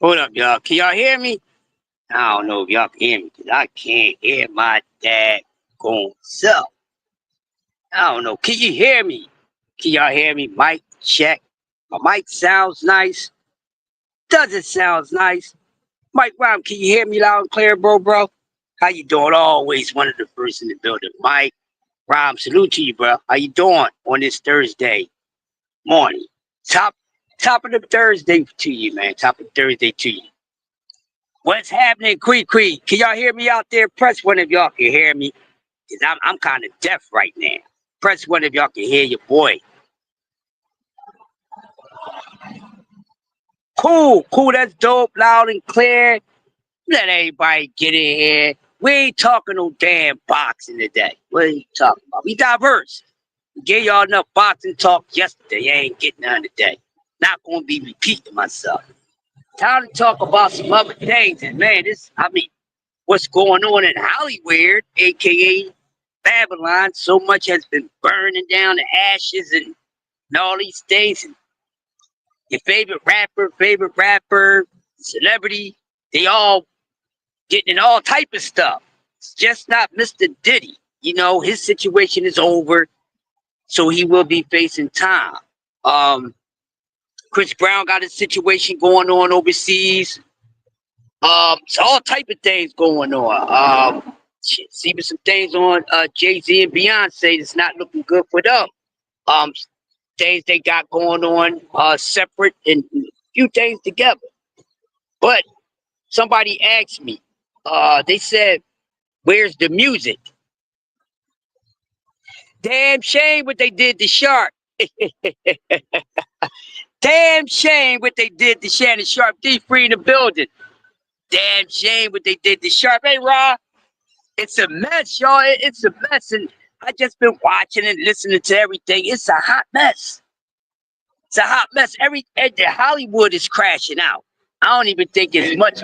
Hold up, y'all. Can y'all hear me? I don't know if y'all can hear me because I can't hear my dad going self. I don't know. Can you hear me? Can y'all hear me? Mic check. My mic sounds nice. Does it sound nice? Mike Rhyme, can you hear me loud and clear, bro? How you doing? Always one of the first in the building. Mike Rhyme, salute to you, bro. How you doing on this Thursday morning? Top of the Thursday to you, man. Top of Thursday to you. What's happening, Cree? Can y'all hear me out there? Press one if y'all can hear me. Cause I'm kind of deaf right now. Press one if y'all can hear your boy. Cool. That's dope, loud and clear. Let everybody get in here. We ain't talking no damn boxing today. What are you talking about? We diverse. We gave y'all enough boxing talk yesterday. You ain't getting none today. Not gonna be repeating myself. Time to talk about some other things. And man, what's going on in Hollywood, aka Babylon, so much has been burning down to ashes and all these things. And your favorite rapper, celebrity, they all getting in all type of stuff. It's just not Mr. Diddy. You know, his situation is over, so he will be facing time. Chris Brown got a situation going on overseas. So all type of things going on. See some things on Jay-Z and Beyonce that's not looking good for them. Um, Things they got going on separate and a few things together. But somebody asked me, they said, where's the music? Damn shame what they did to Sharp. Damn shame what they did to Shannon Sharp. D3 in the building. Damn shame what they did to Sharp. Hey, Rob, it's a mess, y'all. It's a mess. And I just been watching and listening to everything. It's a hot mess. It's a hot mess. Hollywood is crashing out. I don't even think it's much.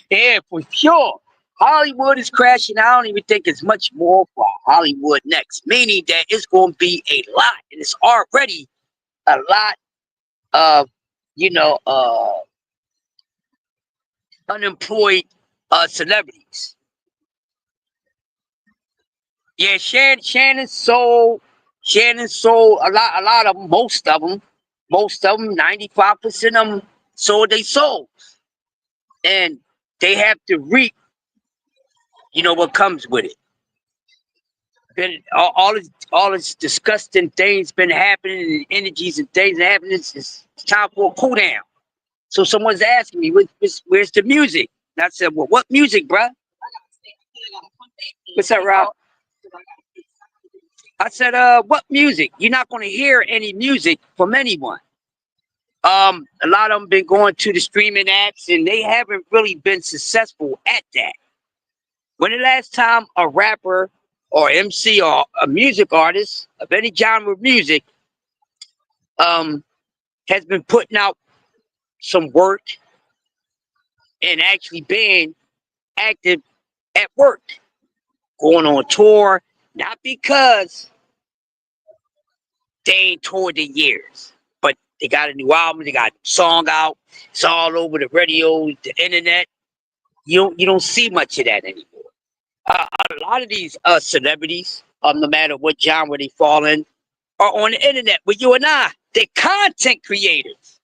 Yeah, for sure. Hollywood is crashing. I don't even think it's much more for Hollywood next. Meaning that it's going to be a lot, and it's already a lot of, you know, unemployed celebrities. Yeah, Shannon sold a lot of them, most of them, 95% of them sold their souls, and they have to reap, what comes with it. Been all this disgusting things been happening, and energies and things happening. It's time for a cool down. So someone's asking me, where's the music? And I said, well, what music, bruh? What's up, Rob? I said, what music? You're not going to hear any music from anyone. A lot of them been going to the streaming apps, and they haven't really been successful at that. When the last time a rapper or MC or a music artist of any genre of music has been putting out some work and actually being active at work, going on tour, not because they ain't toured in years, but they got a new album, they got a song out, it's all over the radio, the internet. You don't see much of that anymore. A lot of these celebrities, no matter what genre they fall in, are on the internet with you and I. They're content creators.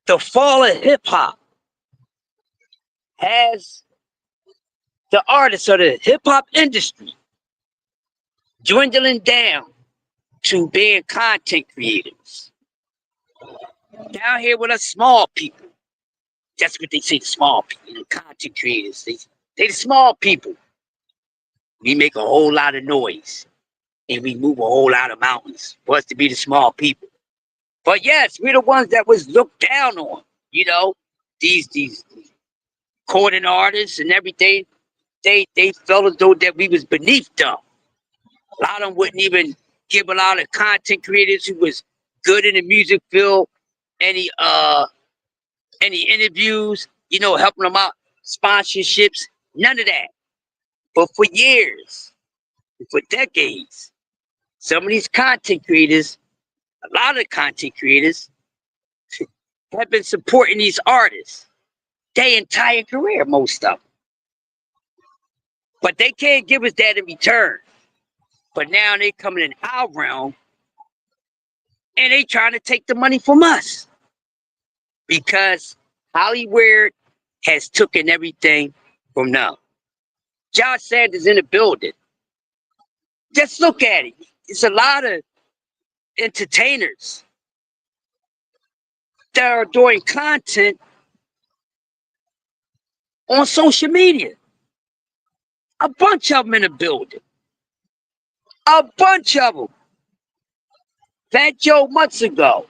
The fall of hip hop has the artists of the hip hop industry dwindling down to being content creators. Down here with us small people. That's what they say, the small people, the content creators. They the small people. We make a whole lot of noise and we move a whole lot of mountains for us to be the small people. But yes, we're the ones that was looked down on. These recording artists and everything. They felt as though that we was beneath them. A lot of them wouldn't even give a lot of content creators who was good in the music field any interviews, helping them out, sponsorships, none of that. But for years, for decades, some of these content creators, a lot of content creators, have been supporting these artists their entire career, most of them. But they can't give us that in return. But now they coming in our realm and they trying to take the money from us because Hollywood has taken everything from them. Josh Sanders in the building. Just look at it. It's a lot of entertainers that are doing content on social media. A bunch of them in the building. A bunch of them. Fat Joe months ago.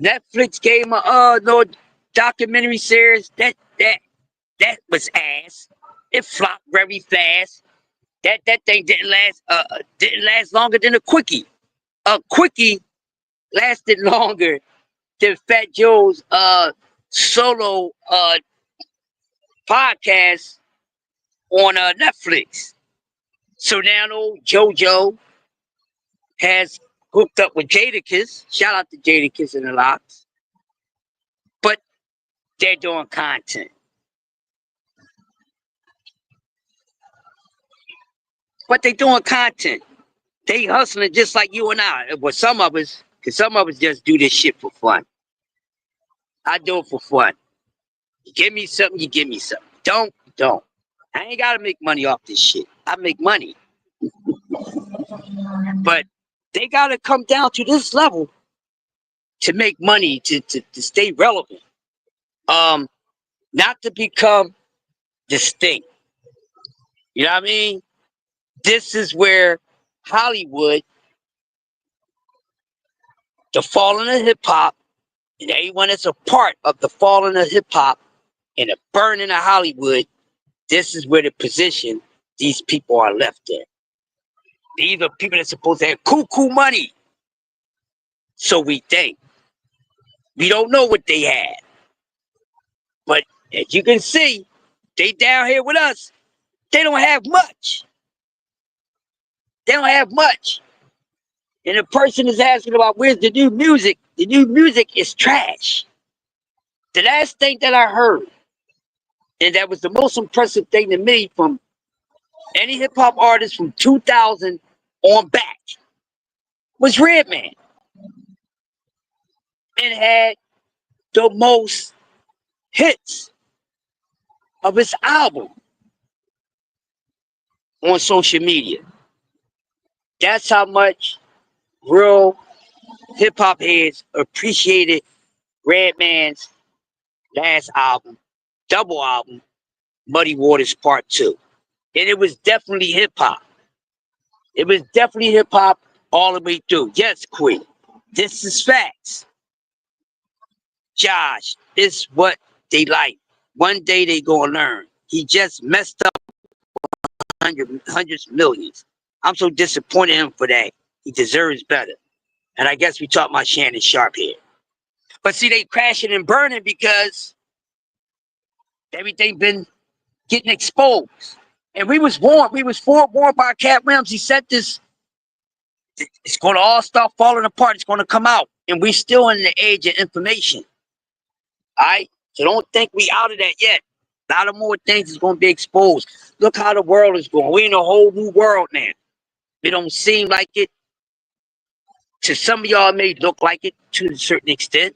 Netflix gave him a no documentary series. That was ass. It flopped very fast. That thing didn't last longer than a quickie. A quickie lasted longer than Fat Joe's solo podcast on Netflix. So now old JoJo has hooked up with Jadakiss. Shout out to Jadakiss and the Locks. But they're doing content. But they doing content. They hustling just like you and I. Well, some of us, because some of us just do this shit for fun. I do it for fun. You give me something, you give me something. Don't. I ain't got to make money off this shit. I make money. But they got to come down to this level to make money, to stay relevant. Not to become distinct. You know what I mean? This is where Hollywood, the falling of hip hop, and everyone that's a part of the falling of hip hop and the burning of Hollywood, this is where the position these people are left in. These are people that's supposed to have cuckoo money. So we think. We don't know what they had. But as you can see, they down here with us. They don't have much. They don't have much. And the person is asking about where's the new music. The new music is trash. The last thing that I heard, and that was the most impressive thing to me from any hip hop artist from 2000 on back, was Redman. It had the most hits of his album on social media. That's how much real hip hop heads appreciated Redman's last album, double album, Muddy Waters Part 2. And it was definitely hip hop. It was definitely hip hop all the way through. Yes, Queen. This is facts. Josh, it's what they like. One day they gonna learn. He just messed up hundreds of millions. I'm so disappointed in him for that. He deserves better. And I guess we talk about Shannon Sharp here. But see, they crashing and burning because everything been getting exposed. And we was forewarned by Cat Williams. He said this, it's going to all start falling apart. It's going to come out. And we still in the age of information. All right? So don't think we out of that yet. A lot of more things is going to be exposed. Look how the world is going. We're in a whole new world now. It don't seem like it. To some of y'all, it may look like it to a certain extent.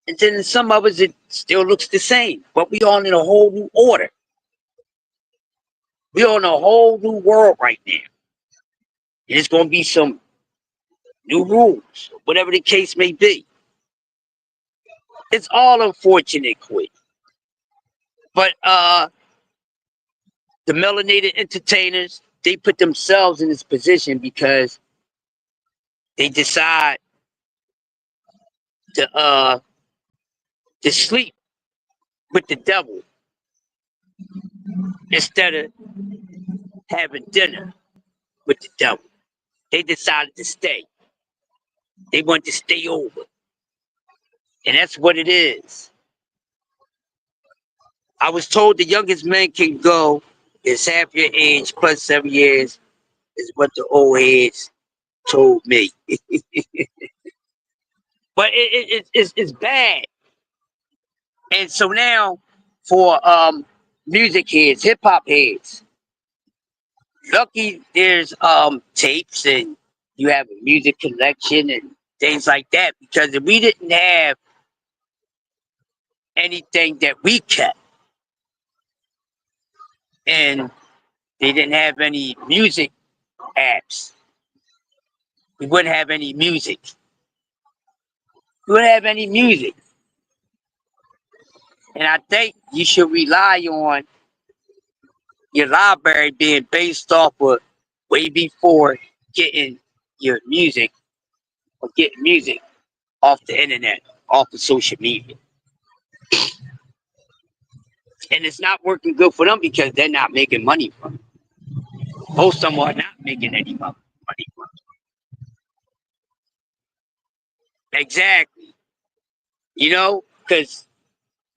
And then some of us, it still looks the same. But we all in a whole new order. We're on a whole new world right now. And it's going to be some new rules, whatever the case may be. It's all unfortunate, Quick. But the melanated entertainers, they put themselves in this position because they decide to sleep with the devil instead of having dinner with the devil. They decided to stay. They want to stay over. And that's what it is. I was told the youngest man can go is half your age plus 7 years, is what the old heads told me. But it's bad. And so now for music heads, hip hop heads, lucky there's tapes and you have a music collection and things like that. Because if we didn't have anything that we kept and they didn't have any music apps, we wouldn't have any music. We wouldn't have any music. And I think you should rely on your library being based off of way before getting your music or getting music off the internet, off of social media. And it's not working good for them because they're not making money from it. Most of them are not making any money from it. Exactly. You know, because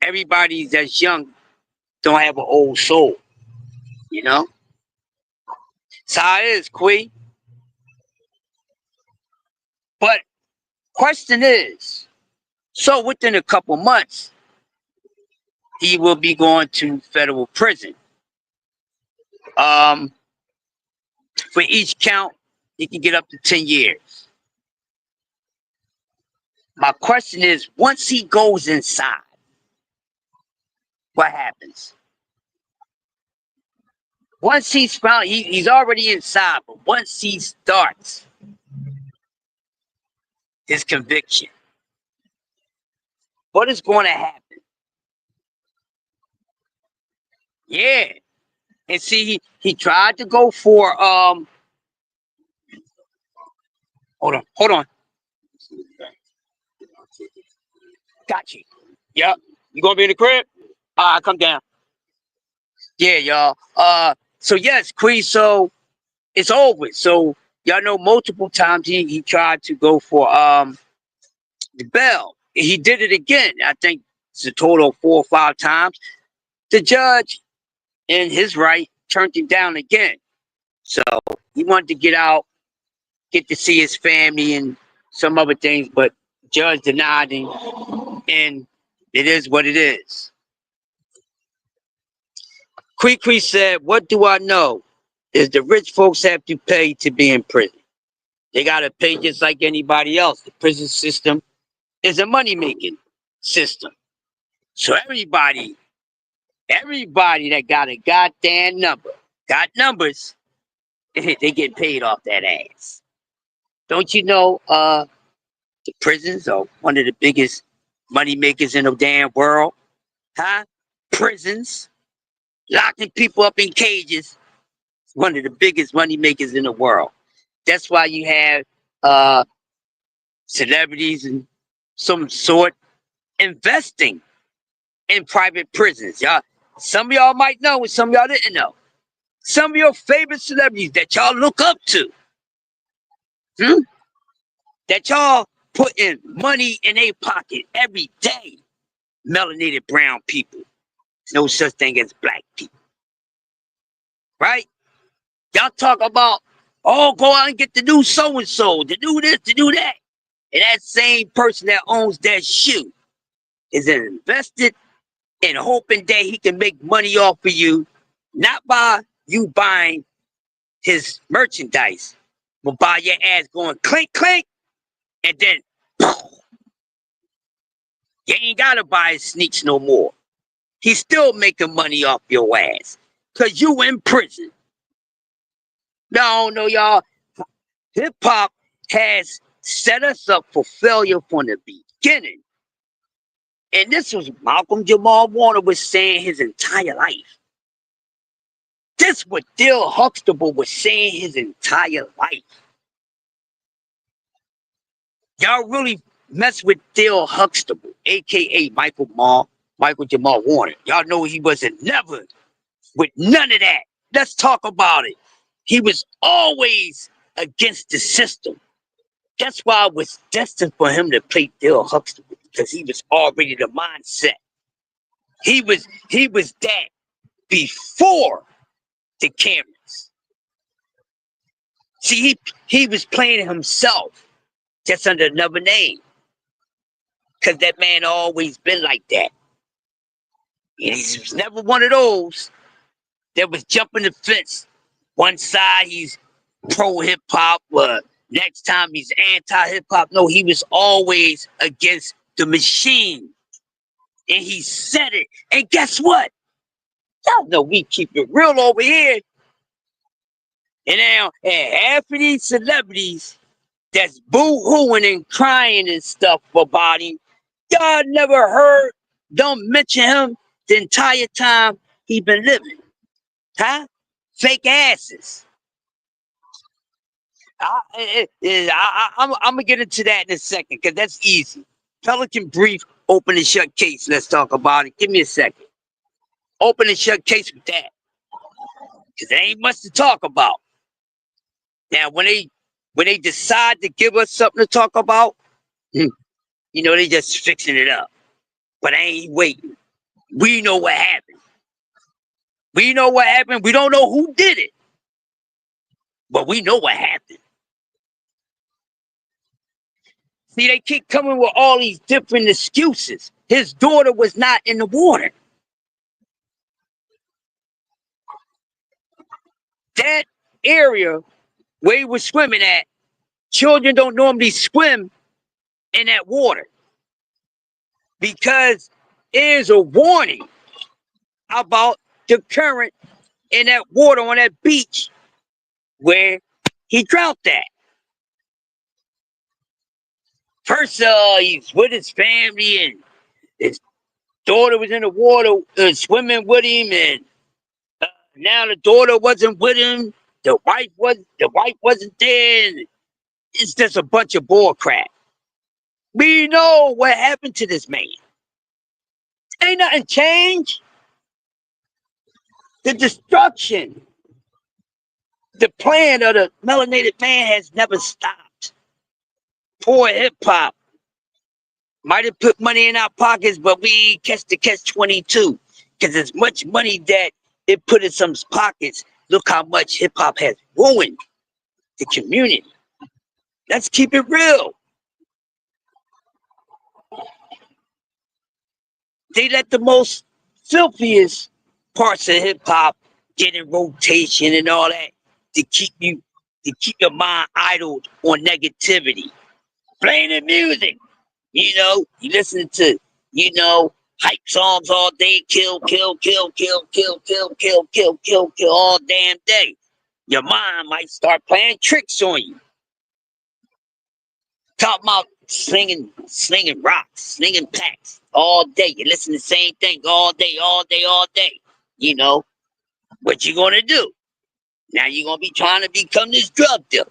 everybody that's young don't have an old soul, you know? So how it is, Quee. But question is, so within a couple months, he will be going to federal prison. Um, for each count, he can get up to 10 years. My question is, once he goes inside, what happens? Once he's found, he's already inside, but once he starts his conviction, what is going to happen? Yeah. And see, he tried to go for hold on. Got you. Yep. You gonna be in the crib? Come down. Yeah, y'all. So yes, Quee, so it's over. So y'all know multiple times he tried to go for the bell. He did it again. I think it's a total of 4 or 5 times. The judge, in his right, turned him down again. So he wanted to get out, get to see his family and some other things, but judge denied him, and it is what it is. Cree said, "What do I know? Is the rich folks have to pay to be in prison. They got to pay just like anybody else. The prison system is a money-making system. So everybody that got a goddamn number, got numbers, they get paid off that ass. Don't you know the prisons are one of the biggest money makers in the damn world? Huh? Prisons, locking people up in cages, one of the biggest money makers in the world. That's why you have celebrities and some sort investing in private prisons. Y'all, some of y'all might know and some of y'all didn't know. Some of your favorite celebrities that y'all look up to, that y'all put in money in their pocket every day. Melanated brown people. There's no such thing as black people. Right? Y'all talk about, oh, go out and get the new so-and-so, to do this, to do that. And that same person that owns that shoe is invested in hoping that he can make money off of you, not by you buying his merchandise, but by your ass going clink, clink, and then you ain't got to buy his sneaks no more. He's still making money off your ass because you in prison. No, y'all. Hip hop has set us up for failure from the beginning. And this was Malcolm Jamal Warner was saying his entire life. This what Dill Huxtable was saying his entire life. Y'all really mess with Dill Huxtable, aka Michael Jamal Warner. Y'all know he wasn't never with none of that. Let's talk about it. He was always against the system. That's why it was destined for him to play Dill Huxtable, because he was already the mindset. He was that before the cameras. See, he was playing himself just under another name, because that man always been like that. And he's never one of those that was jumping the fence. One side he's pro hip hop, next time he's anti hip hop. No, he was always against the machine. And he said it. And guess what? Y'all know we keep it real over here. And now, and half of these celebrities that's boo-hooing and crying and stuff about him, y'all never heard them mention him the entire time he been living. Huh? Fake asses. I'm gonna get into that in a second because that's easy. Pelican Brief, open and shut case. Let's talk about it. Give me a second. Open and shut case with that because there ain't much to talk about. Now, when they decide to give us something to talk about, they just fixing it up. But I ain't waiting. We know what happened. We know what happened. We don't know who did it, but we know what happened. See, they keep coming with all these different excuses. His daughter was not in the water. That area where he was swimming at, children don't normally swim in that water because there's a warning about the current in that water on that beach where he drowned at. First, he's with his family and his daughter was in the water swimming with him, and now the daughter wasn't with him. The wife wasn't there. And it's just a bunch of bull crap. We know what happened to this man. Ain't nothing changed. The destruction, the plan of the melanated man has never stopped. Poor hip hop might have put money in our pockets, but we ain't catch the catch-22. Because as much money that it put in some pockets, look how much hip hop has ruined the community. Let's keep it real. They let the most filthiest parts of hip hop get in rotation and all that to keep your mind idled on negativity. Playing the music. You listen to, hype songs all day, kill all damn day. Your mind might start playing tricks on you. Talking about slinging rocks, slinging packs all day. You listen to the same thing all day. What you gonna do? Now you're gonna be trying to become this drug dealer.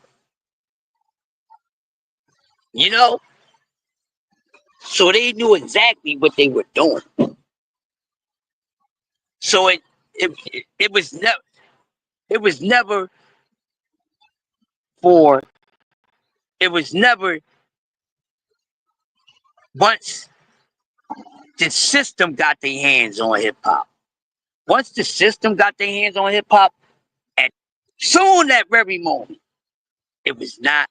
So they knew exactly what they were doing. So it was never for it was never once the system got their hands on hip hop. Once the system got their hands on hip hop, at soon that very moment, it was not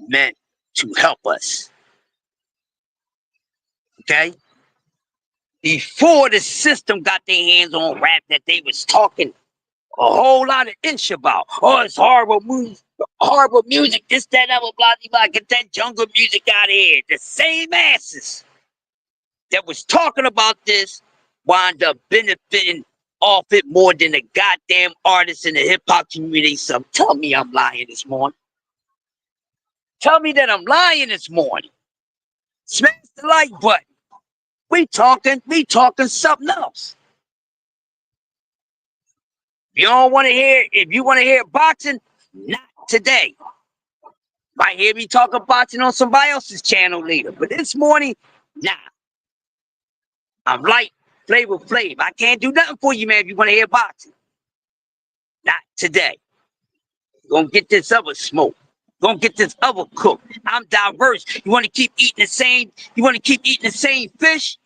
meant to help us. Okay? Before the system got their hands on rap that they was talking a whole lot of ish about. Oh, it's horrible music, this, that, blah, blah, blah. Get that jungle music out of here. The same asses that was talking about this wind up benefiting off it more than the goddamn artists in the hip hop community. So tell me I'm lying this morning. Tell me that I'm lying this morning. Smash the like button. We talking something else. If you want to hear boxing, not today. Might hear me talking boxing on somebody else's channel later. But this morning, nah. I'm light, flavor flav. I can't do nothing for you, man, if you want to hear boxing. Not today. Gonna get this other smoke. Gonna get this other cook. I'm diverse. You want to keep eating the same fish?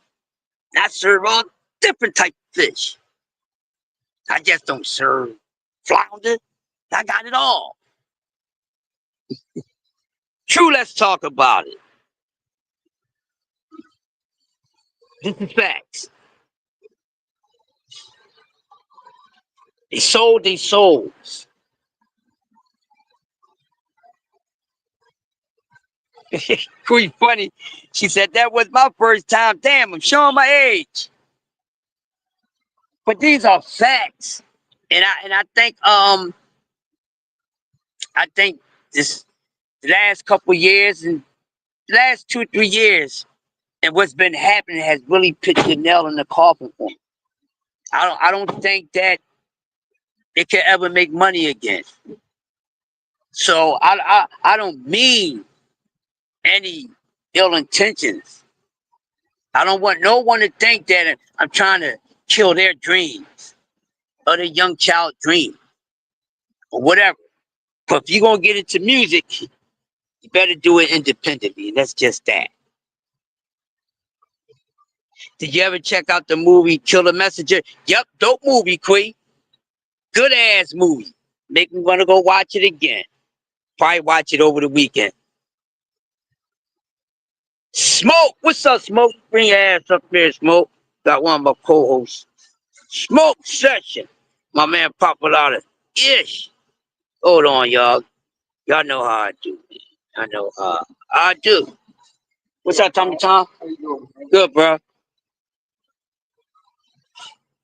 I serve all different type of fish. I just don't serve flounder. I got it all. True, let's talk about it. This is facts. They sold their souls. Pretty funny. She said that was my first time. Damn, I'm showing my age. But these are facts. And I think this the last couple years and the last 2 3 years and what's been happening has really put the nail in the coffin for me. I don't think that it can ever make money again. So I don't mean any ill intentions. I don't want no one to think that I'm trying to kill their dreams or their young child dream or whatever. But if you're gonna get into music, you better do it independently. And that's just that. Did you ever check out the movie Kill the Messenger? Yep, dope movie, Queen. Good ass movie. Make me want to go watch it again. Probably watch it over the weekend. Smoke, what's up, Smoke? Bring your ass up here, Smoke. Got one of my co-hosts. Smoke session. My man Popolata. Ish. Hold on, y'all. Y'all know how I do, man. I know how I do. What's up, Tommy Tom? How you doing, man? Good, bro.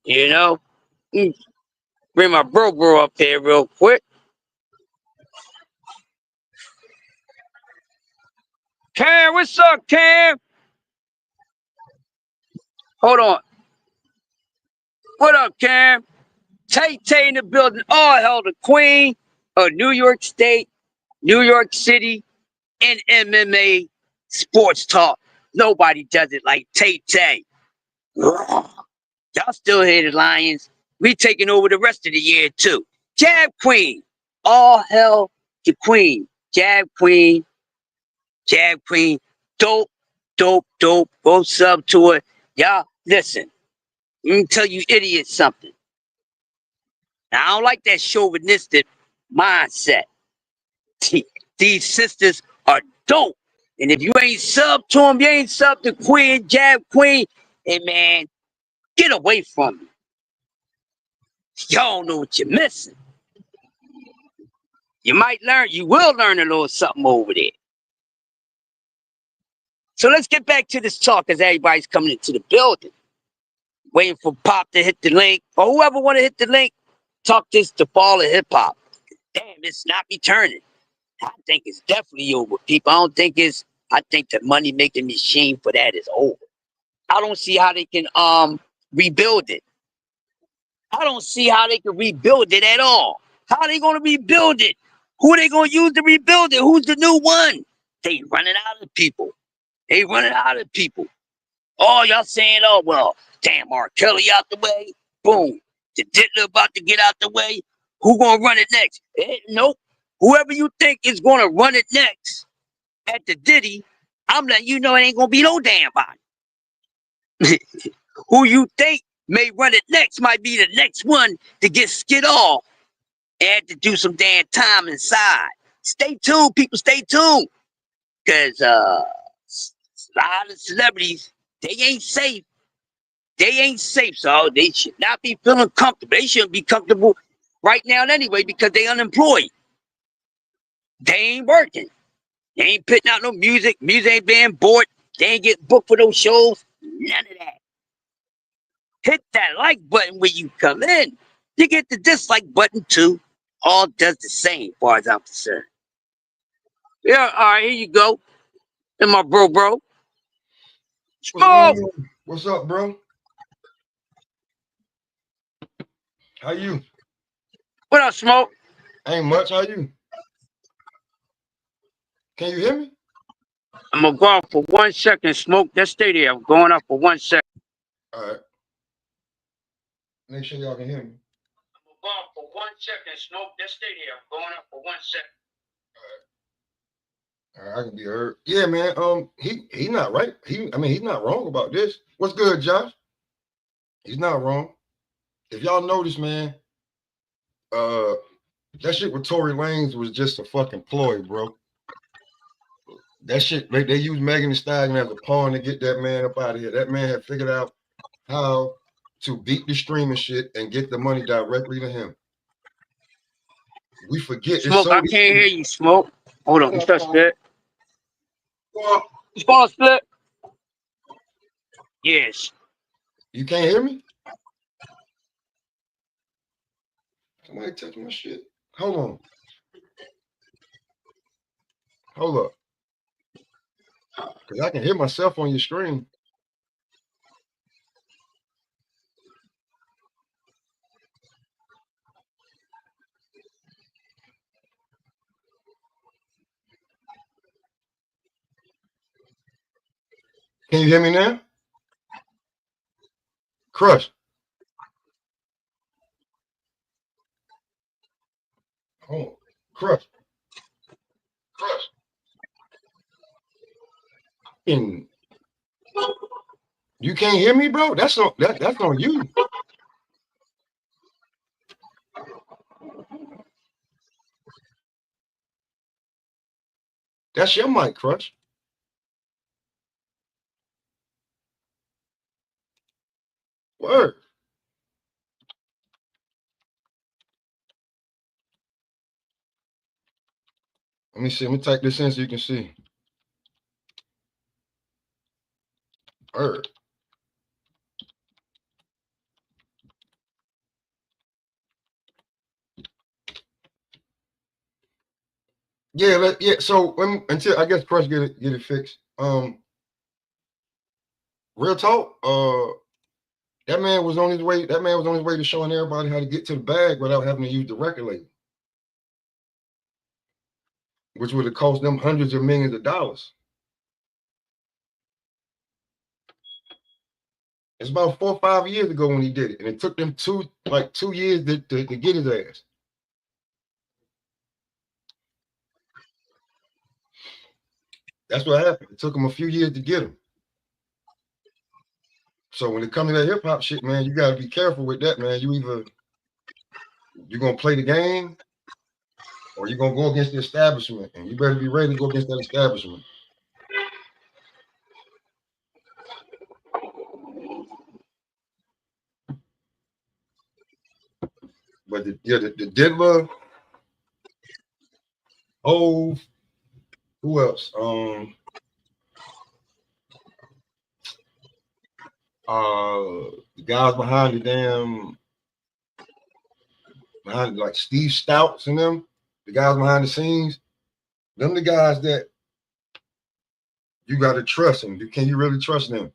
You know? Bring my bro up here real quick. Cam, what's up, Cam? Hold on. What up, Cam? Tay in the building. All hell, the queen of New York State, New York City, and MMA sports talk. Nobody does it like Tay. Y'all still here, the Lions. We taking over the rest of the year, too. Jab Queen. All hell the queen. Jab Queen. Jab Queen. Dope. Go sub to it. Y'all, listen. Let me tell you idiots something. Now, I don't like that chauvinistic mindset. These sisters are dope. And if you ain't sub to them, you ain't sub to Queen, Jab Queen, hey man, get away from me. Y'all don't know what you're missing. You will learn a little something over there. So let's get back to this talk as everybody's coming into the building. Waiting for Pop to hit the link, or whoever want to hit the link, talk this to fall of hip hop. Damn, it's not returning. I think it's definitely over, people. I think the money making machine for that is over. I don't see how they can rebuild it. I don't see how they can rebuild it at all. How are they gonna rebuild it? Who are they gonna use to rebuild it? Who's the new one? They running out of people. Oh, y'all saying, oh well, damn, R. Kelly out the way. Boom. The Diddler about to get out the way. Who gonna run it next? Nope. Whoever you think is gonna run it next at the Diddy, I'm letting you know it ain't gonna be no damn body. Who you think may run it next might be the next one to get skid off and have to do some damn time inside. Stay tuned, people. Stay tuned, because a lot of celebrities, they ain't safe. So they should not be feeling comfortable. They shouldn't be comfortable right now anyway because they unemployed. They ain't working. They ain't putting out no music. Music ain't being bought. They ain't getting booked for those shows. None of that. Hit that like button when you come in. You get the dislike button too. All does the same, as far as I'm concerned. Yeah, all right, here you go. And my bro. Smoke! What's up, bro? How you? What up, Smoke? Ain't much. How you? Can you hear me? I'm gonna go off for 1 second, Smoke. Just stay there. I'm going off for 1 second. All right. Make sure y'all can hear me. I'm gonna go off for 1 second, Smoke. Just stay there. I'm going off for 1 second. All right, I can be heard. Yeah, man. He not right. He's not wrong about this. What's good, Josh? He's not wrong. If y'all notice, man, that shit with Tory Lanez was just a fucking ploy, bro. That shit, they used Megan Thee Stallion as a pawn to get that man up out of here. That man had figured out how to beat the streaming shit and get the money directly to him. We forget it's Smoke, so I can't hear you, Smoke. Hold on, you start split. You spawn split? Yes. You can't hear me? Somebody touch my shit. Hold on. Hold up. Because I can hear myself on your screen. Can you hear me now? Crush. Oh, Crush. Crush. And you can't hear me, bro? That's on you. That's your mic, Crush. Word. Let me see. Let me type this in so you can see. Word. Yeah, So until I guess Crush get it fixed. Real talk. That man was on his way. That man was on his way to showing everybody how to get to the bag without having to use the record label, which would have cost them hundreds of millions of dollars. It's about 4 or 5 years ago when he did it, and it took them 2 years to get his ass. That's what happened. It took him a few years to get him. So when it comes to that hip hop shit, man, you gotta be careful with that, man. You're gonna play the game, or you're gonna go against the establishment, and you better be ready to go against that establishment. But the Diddler, who else? The guys behind like Steve Stouts and them, the guys behind the scenes, them the guys that you gotta trust them. Can you really trust them?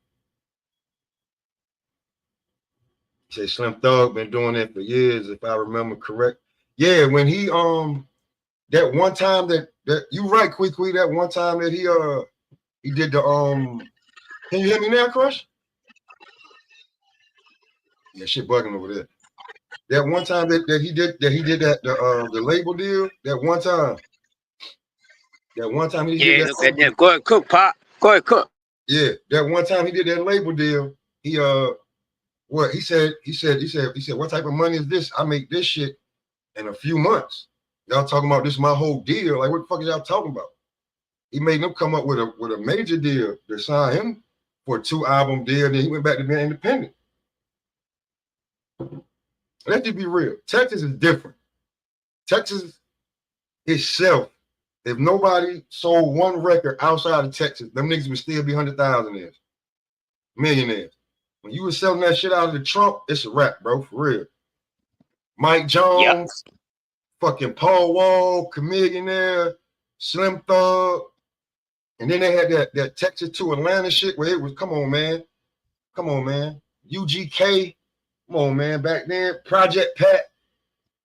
Say Slim Thug been doing that for years, if I remember correct. Yeah, when he that one time that you right, Quick, that one time that he did the can you hear me now, Crush? Yeah, shit bugging over there. That one time that he did that the label deal, that one time. That one time he did that. Look at that. Go ahead, cook, Pop. Go ahead, cook. Yeah, that one time he did that label deal, he what he said, what type of money is this? I make this shit in a few months. Y'all talking about this my whole deal. Like, what the fuck is y'all talking about? He made them come up with a major deal to sign him for a 2-album deal. Then he went back to being independent. Let's just be real. Texas is different. Texas itself, if nobody sold one record outside of Texas, them niggas would still be 100,000 millionaires. When you was selling that shit out of the trunk, it's a wrap, bro, for real. Mike Jones, fucking Paul Wall, Chameleonaire, Slim Thug, and then they had that Texas to Atlanta shit where it was, come on, man. UGK, come on, man. Back then, Project Pat,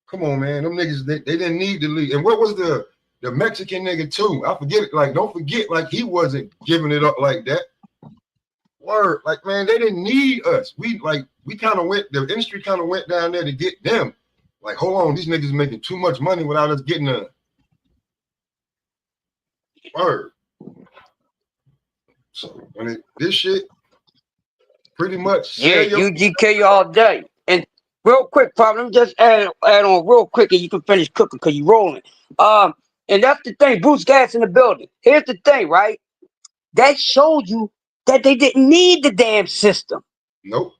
come on, man. Them niggas, they didn't need to leave. And what was the Mexican nigga too? I forget it. Like, don't forget, like he wasn't giving it up like that. Word, like, man, they didn't need us. We kind of went, the industry kind of went down there to get them. Like, hold on, these niggas making too much money without us getting a word. So when this shit pretty much UGK all day. And real quick, Pop, let me just add on real quick, and you can finish cooking because you rolling. And that's the thing, Bruce Gas in the building. Here's the thing, right? That showed you that they didn't need the damn system. Nope.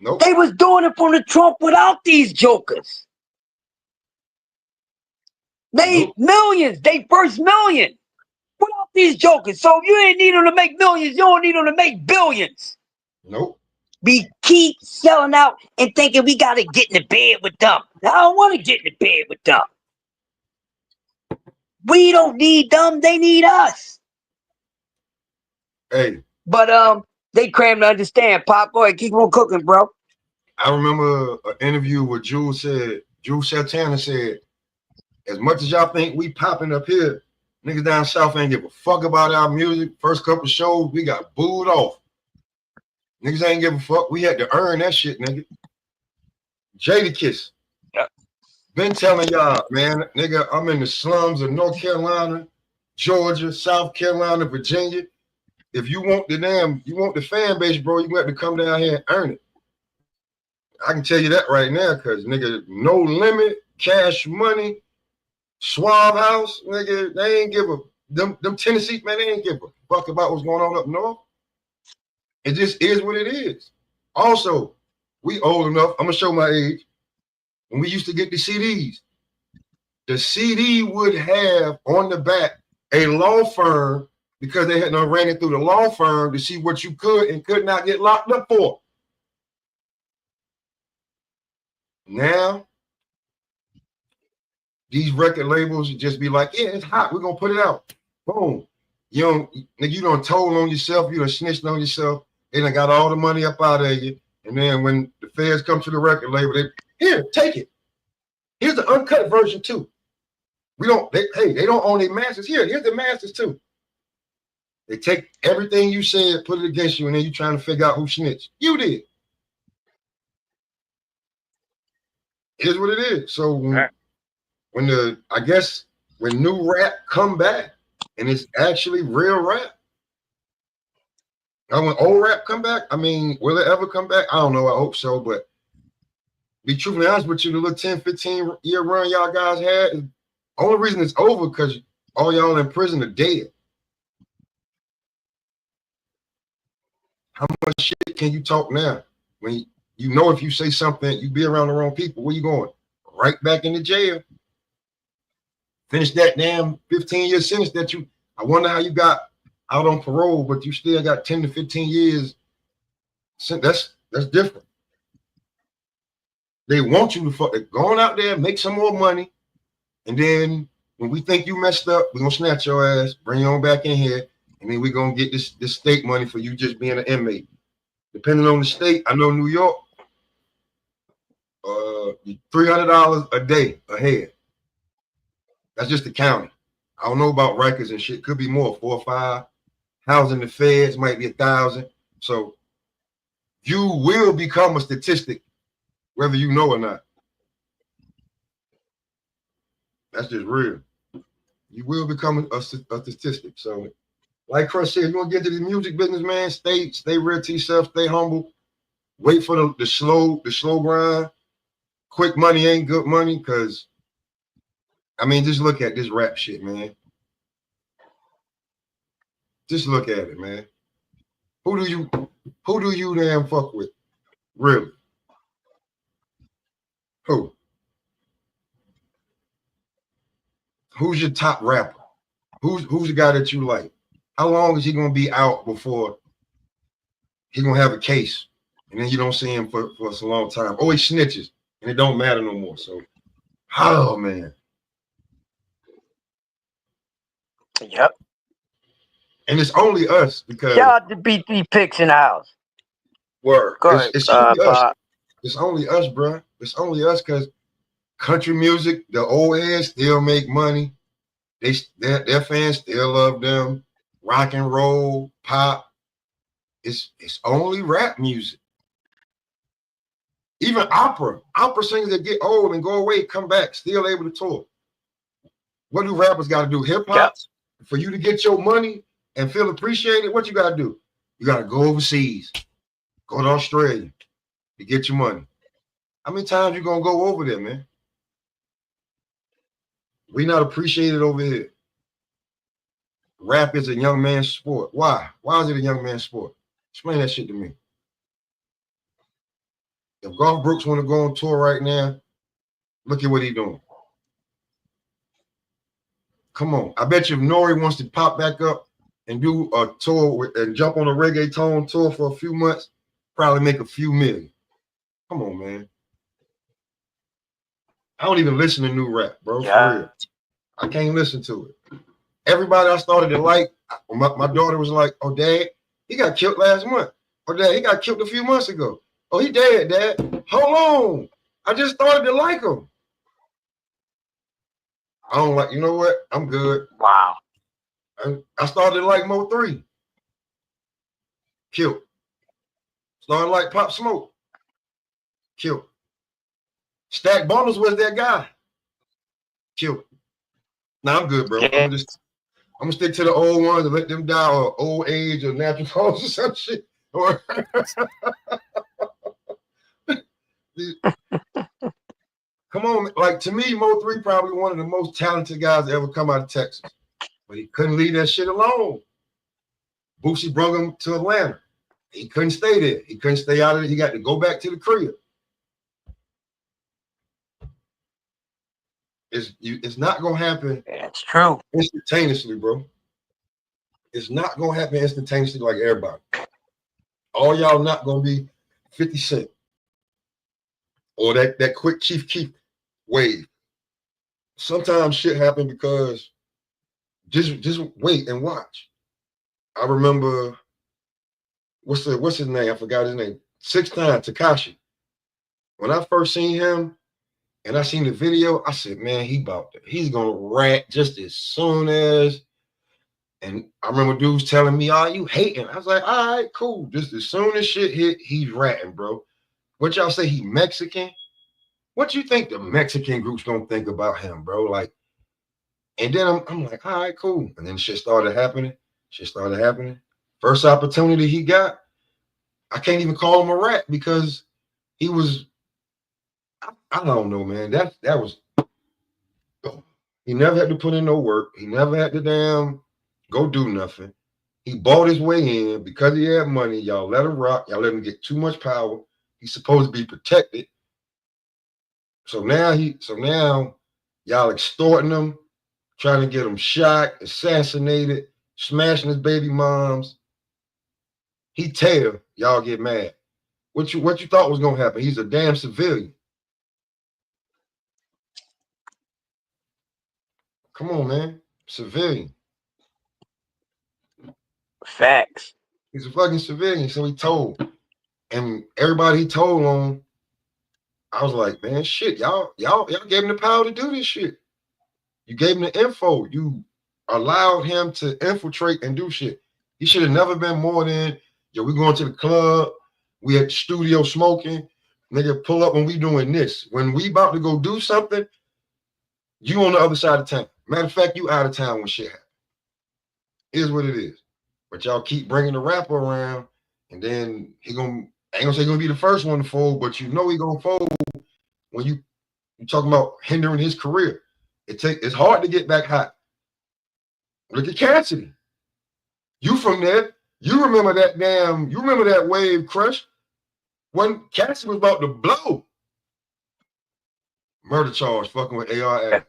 Nope. They was doing it from the Trump without these jokers. Made millions. They first million without these jokers. So if you ain't need them to make millions, you don't need them to make billions. Nope. We keep selling out and thinking we got to get in the bed with them. I don't want to get in the bed with them. We don't need them. They need us. Hey. But they cram to understand. Pop, go ahead. Keep on cooking, bro. I remember an interview where Jules Santana said, as much as y'all think we popping up here, niggas down south ain't give a fuck about our music. First couple shows, we got booed off. Niggas ain't give a fuck. We had to earn that shit, nigga. Jadakiss. Yep. Been telling y'all, man, nigga, I'm in the slums of North Carolina, Georgia, South Carolina, Virginia. If you want the fan base, bro, you got to come down here and earn it. I can tell you that right now, because, nigga, No Limit, Cash Money, Suave House, nigga, they ain't give a, them Tennessee, man, they ain't give a fuck about what's going on up north. It just is what it is. Also, we old enough, I'm going to show my age, when we used to get the CDs, the CD would have on the back a law firm, because they had ran it through the law firm to see what you could and could not get locked up for. Now, these record labels just be like, yeah, it's hot, we're gonna put it out. Boom. You don't told on yourself, you done snitched on yourself, they done got all the money up out of you. And then when the feds come to the record label, here, take it. Here's the uncut version too. They don't own their masters. Here's the masters too. They take everything you said, put it against you, and then you trying to figure out who snitched. You did. It is what it is. So when new rap come back and it's actually real rap, now when old rap come back, I mean, will it ever come back? I don't know. I hope so, but be truthfully honest with you, the little 10, 15 year run y'all guys had, only reason it's over because all y'all in prison are dead. How much shit can you talk now? When you know if you say something, you be around the wrong people, where you going? Right back into jail. Finish that damn 15-year sentence that I wonder how you got out on parole, but you still got 10 to 15 years. That's different. They want you to go on out there, make some more money, and then when we think you messed up, we're gonna snatch your ass, bring you on back in here, and then we're gonna get this state money for you just being an inmate. Depending on the state, I know New York, $300 a day a head. That's just the county. I don't know about Rikers and shit. Could be more, 4 or 5. Housing the feds might be 1,000. So you will become a statistic, whether you know or not. That's just real. You will become a statistic. So, like Chris said, you want to get to the music business, man, stay real to yourself, stay humble. Wait for the slow grind. Quick money ain't good money, because I mean, just look at this rap shit, man. Just look at it, man. Who do you damn fuck with? Really? Who? Who's your top rapper? Who's the guy that you like? How long is he gonna be out before he's gonna have a case? And then you don't see him for a long time. Oh, he snitches, and it don't matter no more. So, oh man. Yep. And it's only us because shout out to B3 Picks in the house. Word. Go ahead, it's only us. It's only us, bro. It's only us because country music, the old heads still make money. Their fans still love them. Rock and roll, pop. It's only rap music. Even opera singers that get old and go away, come back, still able to tour. What do rappers got to do? Hip hop? Yep. For you to get your money and feel appreciated, what you got to do? You got to go overseas, go to Australia to get your money. How many times you gonna go over there, man? We not appreciated over here. Rap is a young man's sport. Why? Why is it a young man's sport? Explain that shit to me. If Garth Brooks want to go on tour right now, look at what he's doing. Come on. I bet you if Nori wants to pop back up and do a tour and jump on a reggaeton tour for a few months, probably make a few million. Come on, man. I don't even listen to new rap, bro, for real. I can't listen to it. Everybody I started to like, my daughter was like, oh, Dad, he got killed last month. Oh, Dad, he got killed a few months ago. Oh, he dead, Dad. Hold on. I just started to like him. I don't like, you know what? I'm good. Wow. I started to like Mo3. Killed. Started like Pop Smoke. Killed. Stack Bundles was that guy. Killed. Now I'm good, bro. I'm gonna stick to the old ones and let them die or old age or natural causes or some shit. Or come on, like to me, Mo3 probably one of the most talented guys to ever come out of Texas. But he couldn't leave that shit alone. Boosie brought him to Atlanta. He couldn't stay there. He couldn't stay out of it. He got to go back to the crib. It's not gonna happen. That's true. Instantaneously, bro. It's not gonna happen instantaneously like everybody. All y'all not gonna be 50 Cent or that quick Chief Keef wave. Sometimes shit happen because just wait and watch. I remember what's his name? I forgot his name. 6ix9ine Tekashi. When I first seen him and I seen the video, I said, man, he's gonna rat just as soon as. And I remember dudes telling me, "Oh, you hating?" I was like, "All right, cool." Just as soon as shit hit, he's ratting, bro. What y'all say? He Mexican? What you think the Mexican groups gonna think about him, bro? Like, and then I'm like, all right, cool. And then shit started happening. First opportunity he got, I can't even call him a rat because he was. I don't know, man. That was. He never had to put in no work. He never had to damn go do nothing. He bought his way in because he had money. Y'all let him rock. Y'all let him get too much power. He's supposed to be protected. So now y'all extorting him, trying to get him shot, assassinated, smashing his baby moms. He tell y'all get mad. What you thought was gonna happen? He's a damn civilian. Come on, man. Civilian. Facts. He's a fucking civilian. So he told. And everybody he told on, I was like, man, shit, y'all gave him the power to do this shit. You gave him the info. You allowed him to infiltrate and do shit. He should have never been more than, yo, we going to the club. We at the studio smoking. Nigga, pull up when we doing this. When we about to go do something, you on the other side of town. Matter of fact, you out of town when shit happens. Here's what it is. But y'all keep bringing the rapper around, and then I ain't gonna say he gonna be the first one to fold, but you know he gonna fold when you talking about hindering his career. It's hard to get back hot. Look at Cassidy. You from there. You remember that wave crush when Cassidy was about to blow. Murder charge fucking with AR.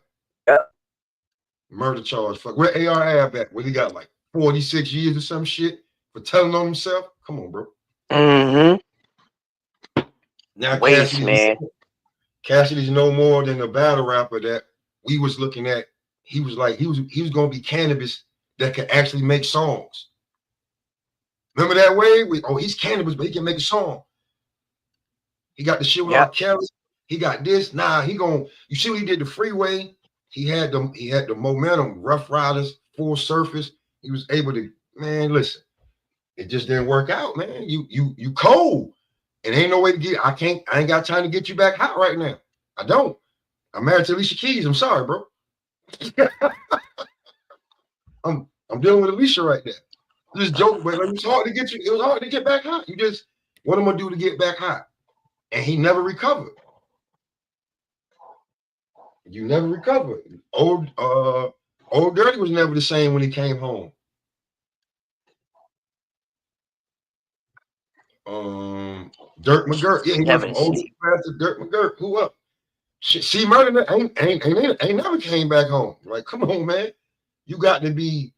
Murder charge fucking where AR at? Where he got like 46 years or some shit for telling on himself? Come on, bro. Mm-hmm. Now Cassidy's no more than a battle rapper that we was looking at. He was gonna be cannabis that can actually make songs. Remember that way? He's cannabis, but he can make a song. He got the shit with R. Kelly. He got this. You see what he did the Freeway? He had the momentum, Rough Riders, Full Surface. He was able to, man, listen. It just didn't work out, man. You cold. And ain't no way to get, I ain't got time to get you back hot right now. I don't. I'm married to Alicia Keys. I'm sorry, bro. I'm dealing with Alicia right now. Just joking, but it was hard to get you. It was hard to get back hot. What am I gonna do to get back hot? And he never recovered. You never recovered. Old Dirty was never the same when he came home. Dirk McGirt. Yeah, he went Never from OG sleep. to Dirk McGirt. Who up? See, Murder ain't never came back home. Like, come on, man. You got to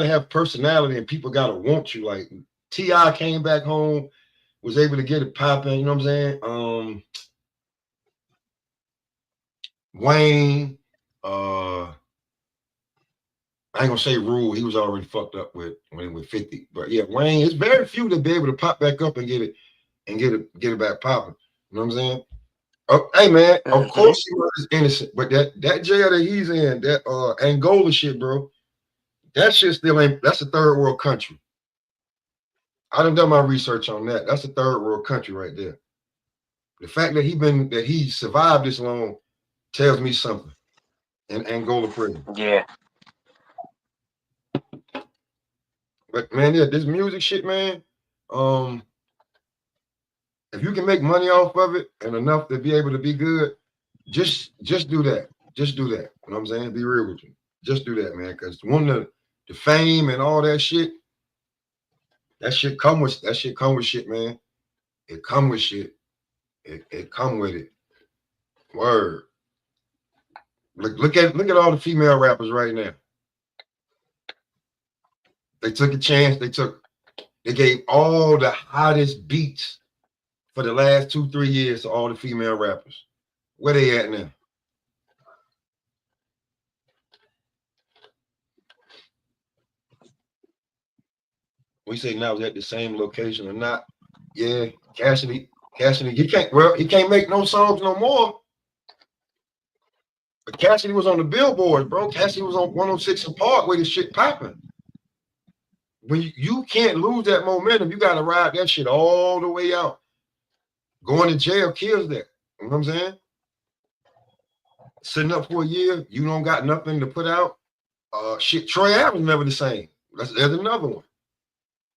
have personality and people got to want you. Like, T.I. came back home, was able to get it popping. You know what I'm saying? Wayne, I ain't gonna say Rule. He was already fucked up with 50. But yeah, Wayne, it's very few that be able to pop back up and get it back popping. You know what I'm saying? Oh, hey man, of course he was innocent, but that jail that he's in, that Angola shit, bro, that shit still ain't. That's a third world country. I done my research on that. That's a third world country right there. The fact that he survived this long tells me something. In Angola prison. Yeah. But man, yeah, this music shit, man. If you can make money off of it and enough to be able to be good, just do that. Just do that. You know what I'm saying? Be real with you. Just do that, man. Because the fame and all that shit come with shit, man. It come with shit. It come with it. Word. Look at all the female rappers right now. They took a chance. They gave all the hottest beats for the last 2-3 years to all the female rappers. Where they at now? We say now is at the same location or not? Yeah, Cassidy, he can't make no songs no more. But Cassidy was on the billboard, bro. Cassidy was on 106 and Park where the shit popping. When you can't lose that momentum, you gotta ride that shit all the way out. Going to jail kills that. You know what I'm saying? Sitting up for a year, you don't got nothing to put out. Shit, Troy Ave was never the same. There's another one.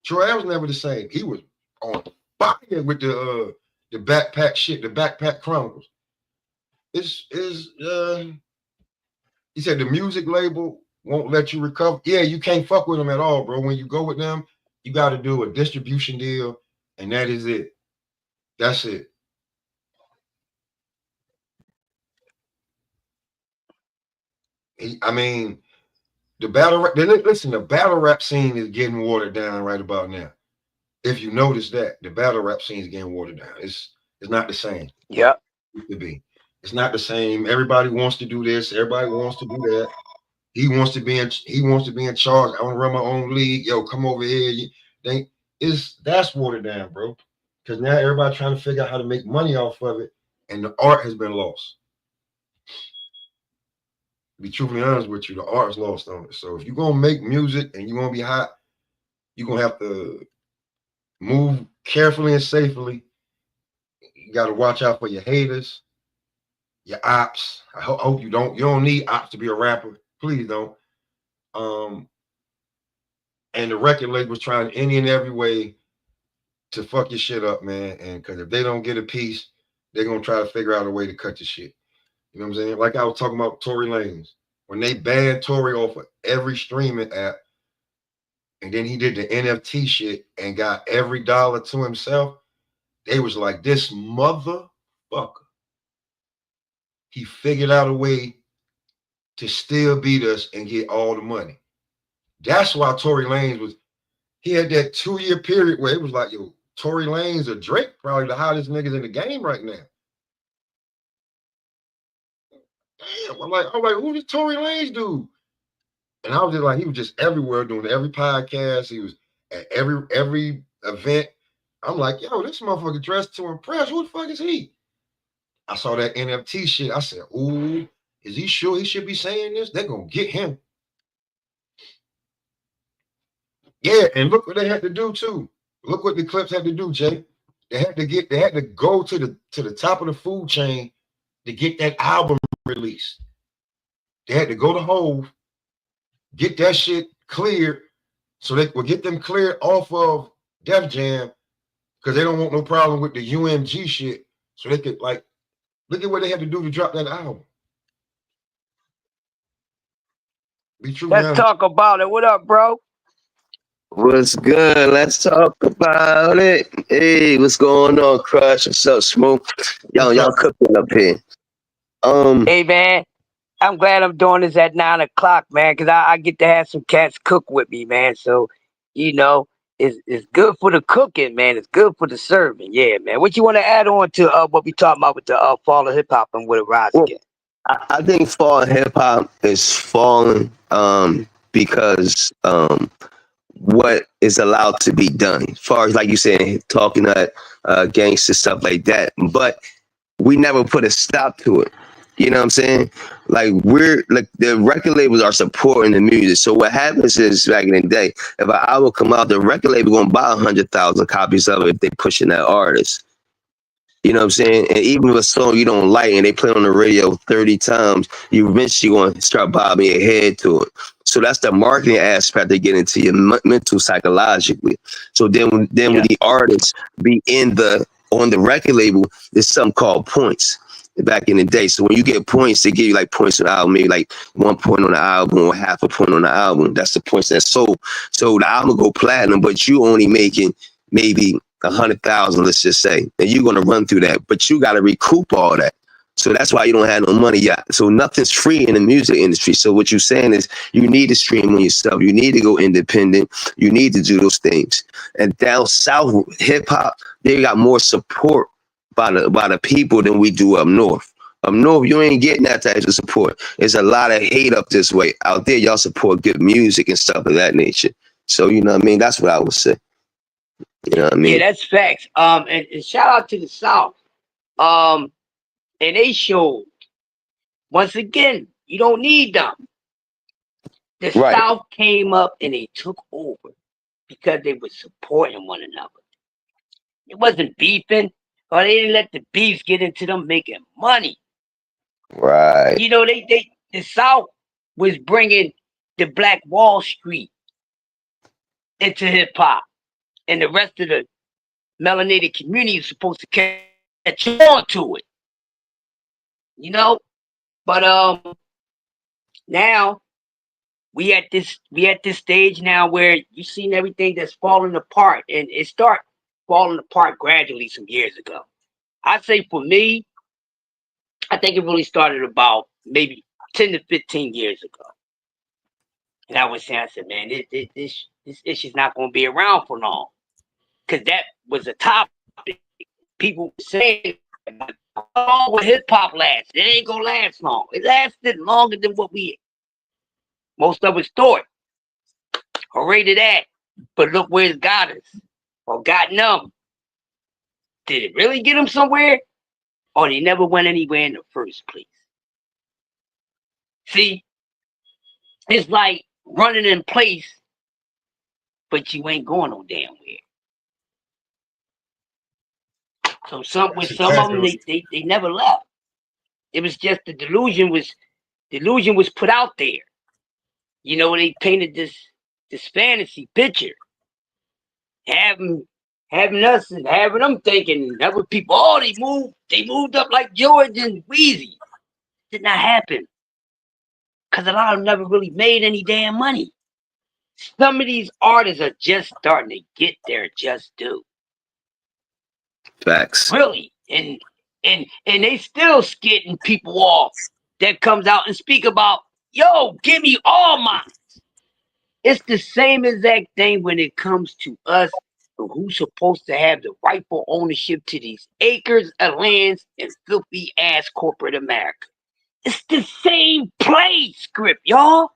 Troy Ave was never the same. He was on fire with the backpack shit, the Backpack Chronicles. He said the music label won't let you recover. Yeah, you can't fuck with them at all, bro. When you go with them, you got to do a distribution deal, and that is it. That's it. I mean, the battle rap scene is getting watered down right about now. If you notice that, the battle rap scene is getting watered down. It's not the same. Yep. It used to be. It's not the same. Everybody wants to do this. Everybody wants to do that. He wants to be in charge. I want to run my own league. Yo, come over here. That's watered down, bro. Because now everybody trying to figure out how to make money off of it, and the art has been lost. To be truthfully honest with you, the art's lost on it. So if you're gonna make music and you want to be hot, you're gonna have to move carefully and safely. You got to watch out for your haters, your ops. I hope you don't need ops to be a rapper. Please don't. And the record label's trying any and every way to fuck your shit up, man. And because if they don't get a piece, they're gonna try to figure out a way to cut your shit. You know what I'm saying? Like I was talking about Tory Lanez. When they banned Tory off of every streaming app, and then he did the NFT shit and got every dollar to himself, they was like, this motherfucker. He figured out a way to still beat us and get all the money. That's why Tory Lanez he had that 2-year period where it was like, yo, Tory Lanez or Drake probably the hottest niggas in the game right now. Damn, I'm like, who does Tory Lanez do? And I was just like, he was just everywhere doing every podcast. He was at every event. I'm like, yo, this motherfucker dressed to impress. Who the fuck is he? I saw that NFT shit. I said, ooh, is he sure he should be saying this? They're gonna get him. Yeah, and look what they had to do too. Look what the Clips had to do, Jay. They had to go to the top of the food chain to get that album released. They had to go to Hove, get that shit cleared, so they would get them cleared off of Def Jam because they don't want no problem with the UMG shit. So they could like look at what they had to do to drop that album. Be true. Let's talk about it. What up, bro? What's good? Let's talk about it. Hey, what's going on, Crush? What's up, Smoke? What's Y'all up? cooking up here. Um, Hey man, I'm glad I'm doing this at 9 o'clock, man, because I get to have some cats cook with me, man. So, you know, it's good for the cooking, man. It's good for the serving. Yeah, man. What you want to add on to what we talking about with the fall of hip hop and with it rise well, again? I think fall hip hop is falling because what is allowed to be done, as far as like you said, talking gangster stuff like that. But we never put a stop to it. You know what I'm saying? Like we're like the record labels are supporting the music. So what happens is back in the day, if an album come out, the record label gonna buy 100,000 copies of it if they pushing that artist. You know what I'm saying? And even if a song you don't like and they play it on the radio 30 times, you eventually going to start bobbing your head to it. So that's the marketing aspect they get into your mental psychologically. So then when Yeah, the artists be on the record label, there's something called points back in the day. So when you get points, they give you like points on the album, maybe like 1 point on the album or half a point on the album. That's the points that's sold. So the album go platinum, but you only making maybe 100,000, let's just say, and you're gonna run through that, but you got to recoup all that. So that's why you don't have no money yet. So nothing's free in the music industry. So what you're saying is you need to stream on yourself. You need to go independent. You need to do those things. And down south, hip hop, they got more support by the people than we do up north. Up north, you ain't getting that type of support. There's a lot of hate up this way. Out there, y'all support good music and stuff of that nature. So you know what I mean? That's what I would say. You know what I yeah, mean? that's facts. And shout out to the South. Um, and they showed once again, you don't need them. The Right. South came up and they took over because they were supporting one another. It wasn't beefing, or they didn't let the beefs get into them making money. Right. They the South was bringing the Black Wall Street into hip hop, and the rest of the melanated community is supposed to catch on to it. You know, but now we at this stage now where you seen everything that's falling apart, and it start falling apart gradually some years ago. I'd say for me, I think it really started about maybe 10 to 15 years ago. And I was saying, I said, man, this issue's not going to be around for long, because that was a topic. People were saying, how long will hip hop last? It ain't gonna last long. It lasted longer than what we most of us thought. Hooray to that! But look where it's got us, or gotten them. Did it really get them somewhere, or they never went anywhere in the first place? See, it's like running in place, but you ain't going no damn where. So That's some of exactly them what they never left. It was just the delusion was put out there. They painted this fantasy picture, having having us and having them thinking other people, oh, they moved up like George and Wheezy. Did not happen because a lot of them never really made any damn money. Some of these artists are just starting to get their just due, Facts. really, and they still skitting people off that comes out and speak about, yo, give me all mine. It's the same exact thing when it comes to us, who's supposed to have the rightful ownership to these acres of lands in filthy ass corporate America. It's the same play script, y'all.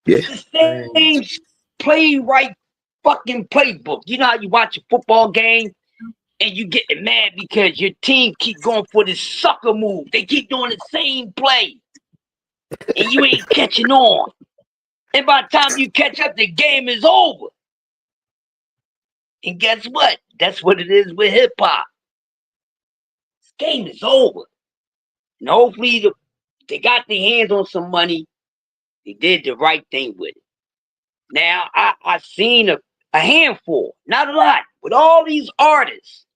Yeah. It's the same things. playwright fucking playbook. You know how you watch a football game and you getting mad because your team keep going for this sucker move. They keep doing the same play and you ain't catching on. And by the time you catch up, the game is over. And guess what? That's what it is with hip hop. This game is over. And hopefully they got their hands on some money. They did the right thing with it. Now I've seen a handful, not a lot, with all these artists.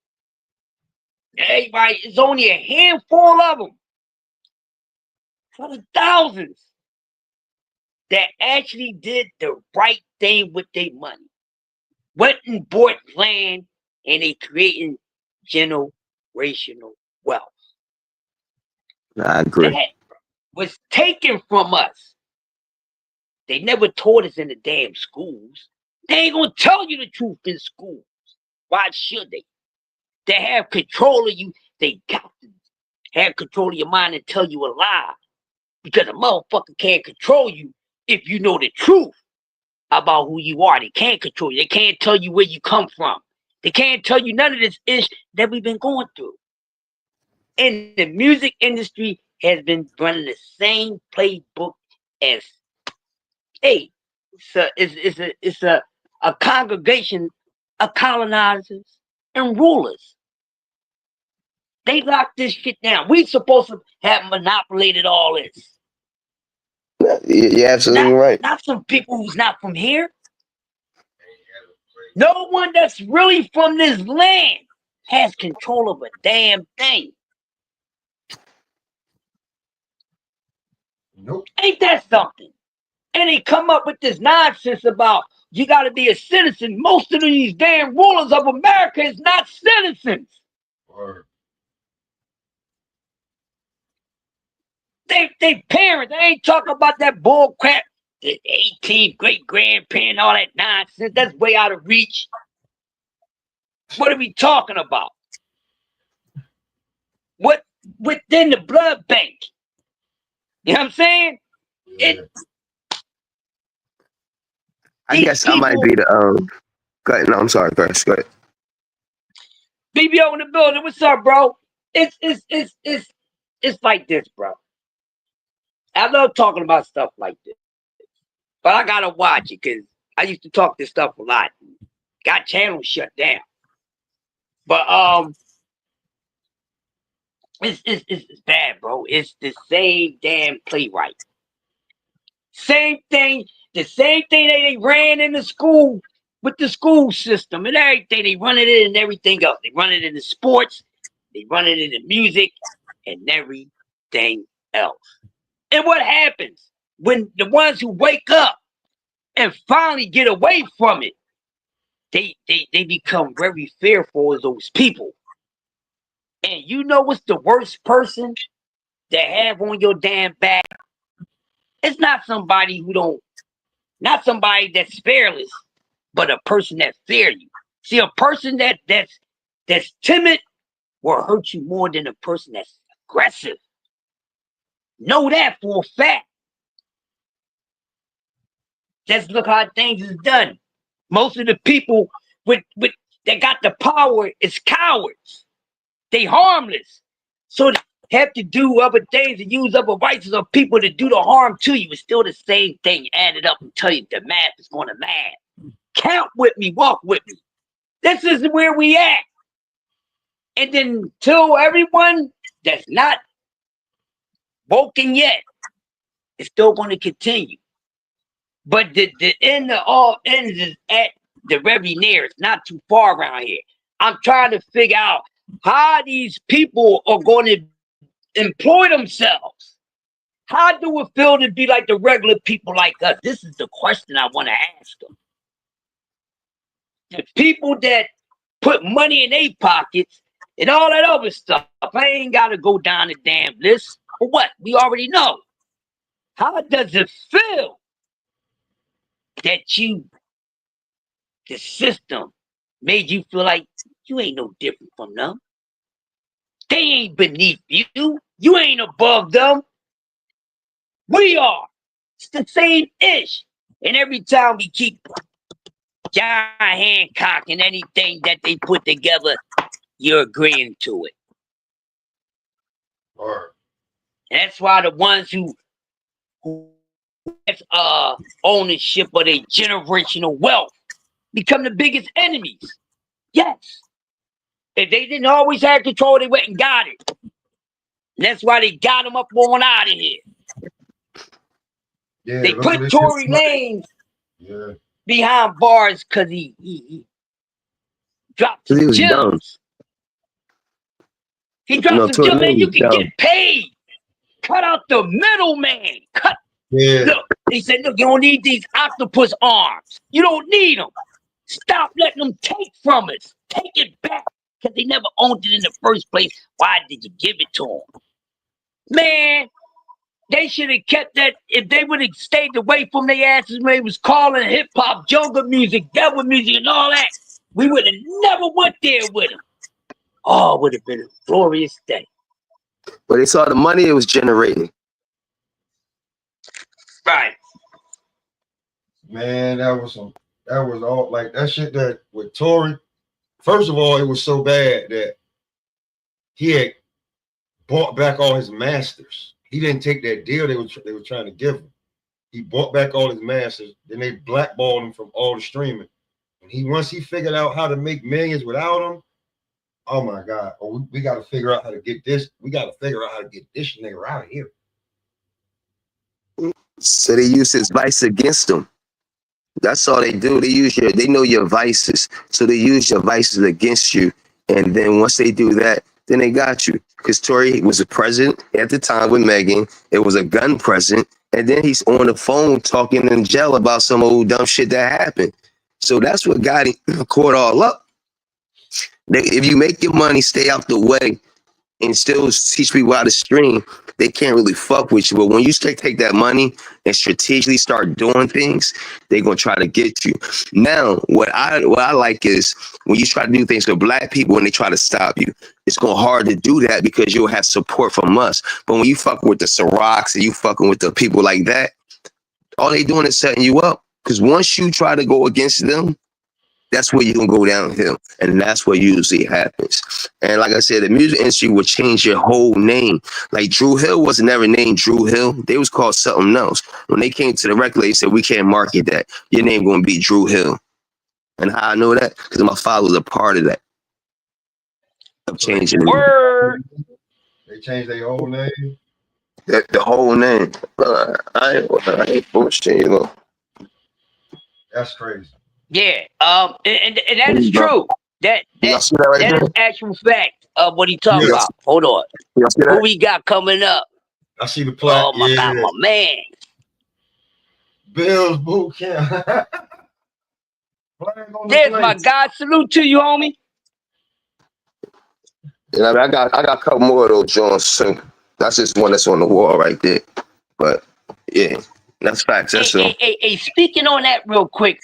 Everybody, it's only a handful of them for the thousands that actually did the right thing with their money. Went and bought land and they creating generational wealth. I agree. That was taken from us. They never taught us in the damn schools. They ain't gonna tell you the truth in schools. Why should they? They have control of you. They got to have control of your mind and tell you a lie. Because a motherfucker can't control you if you know the truth about who you are. They can't control you. They can't tell you where you come from. They can't tell you none of this ish that we've been going through. And the music industry has been running the same playbook as, hey, it's a congregation of colonizers and rulers. They locked this shit down. We supposed to have monopolized all this. You're absolutely right. Not some people who's not from here. No one that's really from this land has control of a damn thing. Nope. Ain't that something? And they come up with this nonsense about you got to be a citizen. Most of these damn rulers of America is not citizens. Word. They parents. They ain't talking about that bull crap. The 18th great grandparent, all that nonsense. That's way out of reach. What are we talking about? What within the blood bank? You know what I'm saying? Yeah. I guess I might be the Go ahead. No, I'm sorry, Chris. Go ahead. BBO in the building. What's up, bro? It's like this, bro. I love talking about stuff like this, but I gotta watch it because I used to talk this stuff a lot. Got channels shut down, but it's bad, bro. It's the same damn playwright, same thing, the same thing they ran in the school with the school system and everything. They run it in and everything else. They run it in the sports, they run it in the music, and everything else. And what happens when the ones who wake up and finally get away from it, they become very fearful of those people. And you know what's the worst person to have on your damn back? It's not somebody who don't, not somebody that's fearless, but a person that fear you. See, a person that's timid will hurt you more than a person that's aggressive. Know that for a fact. Just look how things is done. Most of the people with that got the power is cowards. They harmless. So they have to do other things and use other vices of people to do the harm to you. It's still the same thing. Add it up and tell you the math is going to math. Count with me, walk with me. This is where we at. And then till everyone that's not woken yet is still going to continue. But the end of all ends is at the very nearest, not too far around here. I'm trying to figure out how these people are going to employ themselves. How do it feel to be like the regular people like us? This is the question I want to ask them. The people that put money in their pockets and all that other stuff. I ain't got to go down the damn list. For what? We already know. How does it feel that the system made you feel like you ain't no different from them? They ain't beneath you. You ain't above them. We are. It's the same ish. And every time we keep John Hancock and anything that they put together, you're agreeing to it. Word. And that's why the ones who have ownership of their generational wealth become the biggest enemies. Yes. If they didn't always have control, they went and got it. And that's why they got them up on out of here. Yeah, They put Tory Lanez behind bars because he dropped some gems. He dropped some gems, and you can get paid. Cut out the middleman. Look, They said, look, you don't need these octopus arms. You don't need them. Stop letting them take from us. Take it back. Because they never owned it in the first place. Why did you give it to them? Man, they should have kept that. If they would have stayed away from their asses when they was calling hip-hop, jungle music, devil music, and all that, we would have never went there with them. Oh, it would have been a glorious day. But they saw the money it was generating. Right. Man, that was all like that shit that with Tory. First of all, it was so bad that he had bought back all his masters. He didn't take that deal they were trying to give him. He bought back all his masters. Then they blackballed him from all the streaming. And once he figured out how to make millions without him, oh my God! Oh, we got to figure out how to get this. We got to figure out how to get this nigga out of here. So they use his vice against him. That's all they do. They know your vices. So they use your vices against you. And then once they do that, then they got you. Because Tory was a president at the time with Megan. It was a gun president. And then he's on the phone talking in jail about some old dumb shit that happened. So that's what got him caught all up. If you make your money, stay out the way, and still teach people how to stream, they can't really fuck with you. But when you take that money and strategically start doing things, they're gonna try to get you. Now, what I like is when you try to do things for black people and they try to stop you, it's going hard to do that because you'll have support from us. But when you fuck with the Cirocs and you fucking with the people like that, all they doing is setting you up. Because once you try to go against them, that's where you're going to go downhill. And that's what usually happens. And like I said, the music industry will change your whole name. Like Drew Hill was never named Drew Hill. They was called something else. When they came to the record label, they said, we can't market that. Your name going to be Drew Hill. And how I know that? Because my father was a part of that. Of changing the Word. They changed their whole name. The whole name. I ain't bullshit, you know. That's crazy. Yeah. And that is true. That see that right that there? is actual fact of what he talking Yes. about. Hold on. Y'all see Who that? we got coming up? I see the plaque. Oh my God, my man. Bill's boot camp. Flag on the There's my plate. God. Salute to you, homie. And I got a couple more of those Jones too. That's just one that's on the wall right there. But yeah, that's facts. That's all. Hey, speaking on that real quick,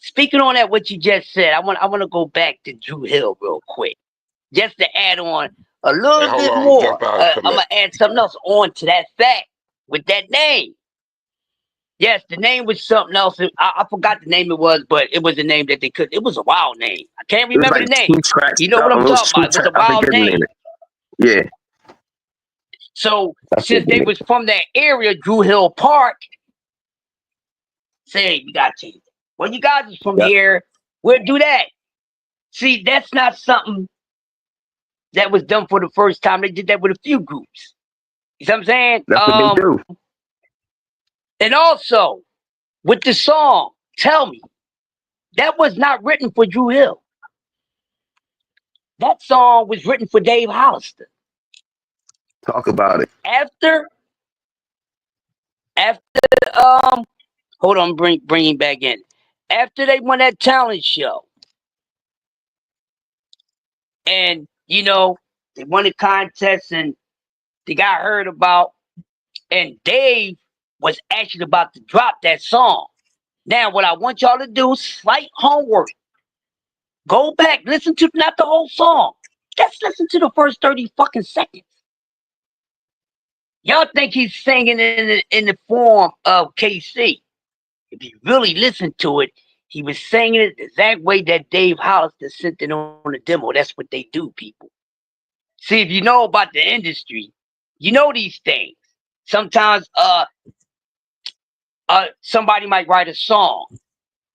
speaking on that, what you just said, I want to go back to Drew Hill real quick, just to add on a little bit more. I'm gonna add something else on to that fact with that name. Yes, the name was something else. I forgot the name it was, but it was a name that they could. It was a wild name. I can't remember Like the name. You know what I'm talking about? It was a wild name. Yeah. So since they was from that area, Drew Hill Park, say we got to change it. Well, you guys is from here. We'll do that. See, that's not something that was done for the first time. They did that with a few groups. You know what I'm saying? That's what they do. And also, with the song, Tell Me, that was not written for Drew Hill. That song was written for Dave Hollister. Talk about it. After, hold on, bring him back in. After they won that talent show, and you know, they won the contest and they got heard about, and Dave was actually about to drop that song. Now, what I want y'all to do is slight homework. Go back, listen to not the whole song. Just listen to the first 30 fucking seconds. Y'all think he's singing in the form of KC. If you really listen to it, he was singing it the exact way that Dave Hollister sent it on the demo. That's what they do, people. See, if you know about the industry, you know these things. Sometimes somebody might write a song,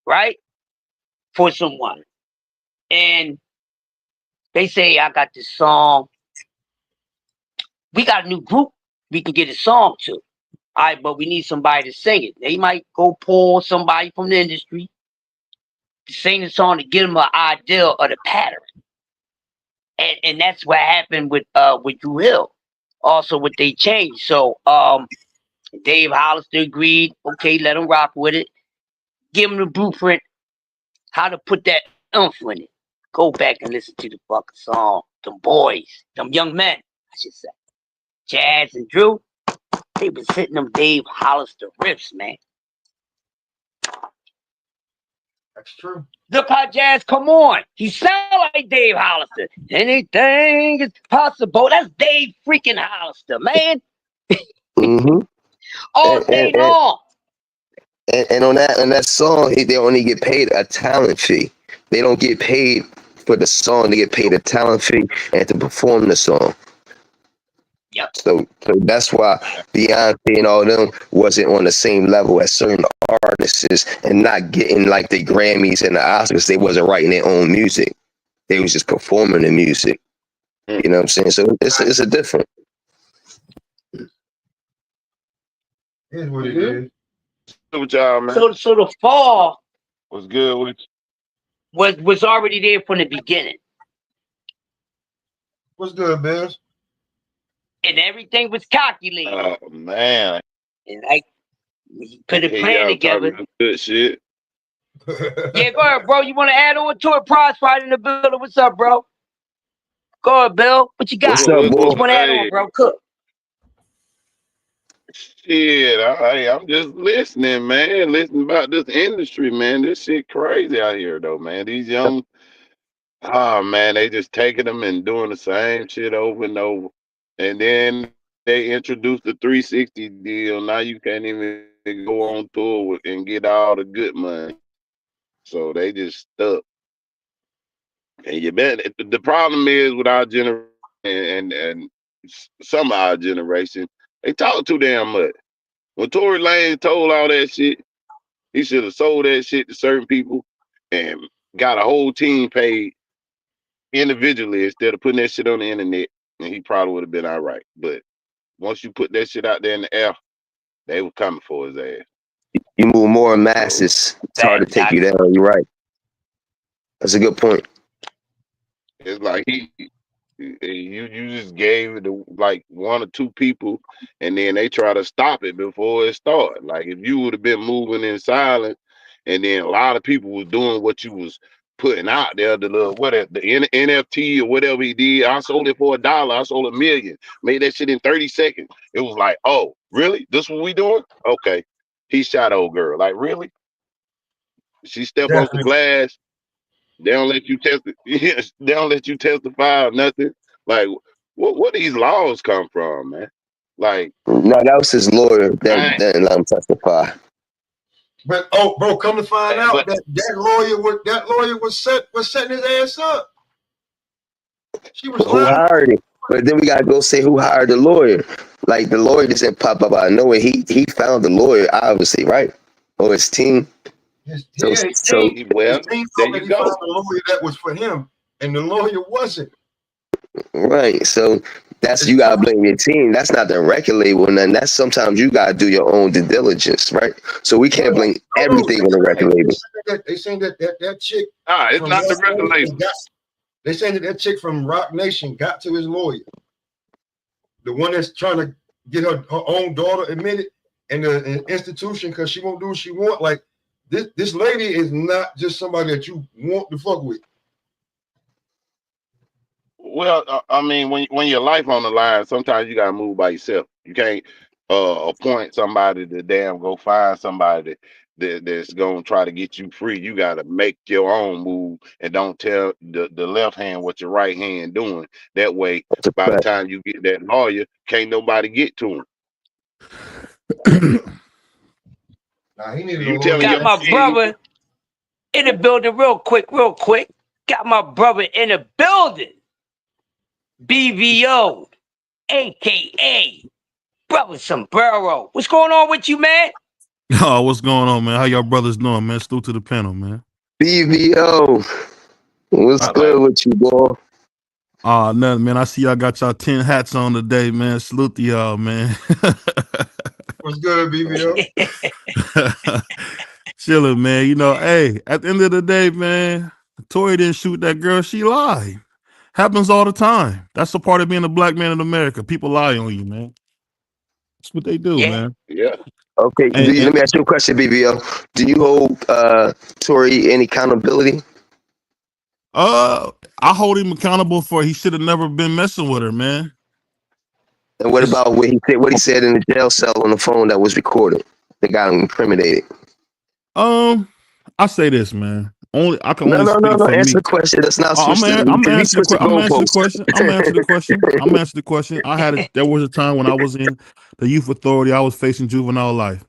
right? For someone. And they say, I got this song. We got a new group we can get a song to. All right, but we need somebody to sing it. They might go pull somebody from the industry to sing the song to get them an idea of the pattern. And that's what happened with Drew Hill. Also, what they changed. So Dave Hollister agreed. Okay, let him rock with it. Give him the blueprint, how to put that oomph in it. Go back and listen to the fucking song. Them boys, them young men, I should say. Jazz and Drew, they was hitting them Dave Hollister riffs, man. That's true. Look how Jazz come on. He sound like Dave Hollister. Anything is possible. That's Dave freaking Hollister, man. Mm-hmm. All And, day and, and, long. and on that song, they only get paid a talent fee. They don't get paid for the song. They get paid a talent fee and to perform the song. Yep. So that's why Beyonce and all them wasn't on the same level as certain artists and not getting like the Grammys and the Oscars. They wasn't writing their own music. They was just performing the music. You know what I'm saying? So it's a different. Here's what it is. With y'all, man. So the fall What's good with was already there from the beginning. What's good, Bills? And everything was calculated. you? Oh man. And like we put a Hey, plan y'all together. talking good shit. Yeah, go ahead, bro. You want to add on to it? Prize fight in the building. What's up, bro? Go ahead, Bill. What you got? What's up, What boy? you want to add on, bro? Cook. Shit, I'm just listening, man. Listening about this industry, man. This shit crazy out here, though, man. These young, man, they just taking them and doing the same shit over and over. And then they introduced the 360 deal. Now you can't even go on tour and get all the good money. So they just stuck. And you bet the problem is with our generation and some of our generation, they talk too damn much. When Tory Lane told all that shit, he should have sold that shit to certain people and got a whole team paid individually instead of putting that shit on the internet, and he probably would have been all right. But once you put that shit out there in the air, they were coming for his ass. You move more masses. It's hard to take you down. You're right. That's a good point. It's like you just gave it to like one or two people, and then they try to stop it before it started. Like if you would have been moving in silence, and then a lot of people was doing what you was putting out there, the little NFT or whatever he did. I sold it for $1. I sold 1,000,000. Made that shit in 30 seconds. It was like, oh, really? This what we doing? Okay. He shot old girl. Like, really? She stepped on some Definitely. glass. They don't let you test it. Yes, they don't let you testify or nothing. Like, what these laws come from, man? Like, No, that was his lawyer that I, didn't let him testify. But bro, come to find out that lawyer was setting his ass up. She was Who lying. hired him? But then we gotta go say who hired the lawyer. Like the lawyer just didn't pop up out of nowhere. He found the lawyer, obviously, right? Or his team. His So team well, there thought that you he found go. a lawyer that was for him, and the lawyer wasn't. right. So that's you gotta blame your team. That's not the record label, and then that's sometimes you gotta do your own due diligence, right? So we can't blame everything on the record label. They saying that chick It's from not the Rock record Nation label. they saying that chick from Rock Nation got to his lawyer, the one that's trying to get her own daughter admitted in the institution because she won't do what she want. Like this lady is not just somebody that you want to fuck with. Well, I mean, when your life on the line, sometimes you gotta move by yourself. You can't appoint somebody to damn go find somebody that's gonna try to get you free. You gotta make your own move and don't tell the left hand what your right hand doing. That way, by the time you get that lawyer, can't nobody get to him. Nah, he needed You telling Got your my team, brother in the building real quick. Got my brother in the building. BVO, a.k.a. Brother Sombrero. What's going on with you, man? Oh, what's going on, man? How y'all brothers doing, man? Salute to the panel, man. BVO, what's good with you, boy? Nothing, man. I see y'all got y'all 10 hats on today, man. Salute to y'all, man. What's good, BBO? Chilling, man. You know, hey, at the end of the day, man, Tory didn't shoot that girl. She lied. Happens all the time. That's the part of being a black man in America. People lie on you, man. That's what they do, Yeah. man. Yeah. Okay, And let me ask you a question, BBL. Do you hold Tory any accountability? I hold him accountable for he should have never been messing with her, man. And what It's about what he said in the jail cell on the phone that was recorded? That got him incriminated. I say this, man. I can No, only no, no, speak no. for Answer me. the question. Let's not switch the. I'm gonna We answer the switch the question. I'm gonna answer the goalposts. question. I'm gonna answer the question. I'm gonna answer the question. There was a time when I was in the youth authority. I was facing juvenile life,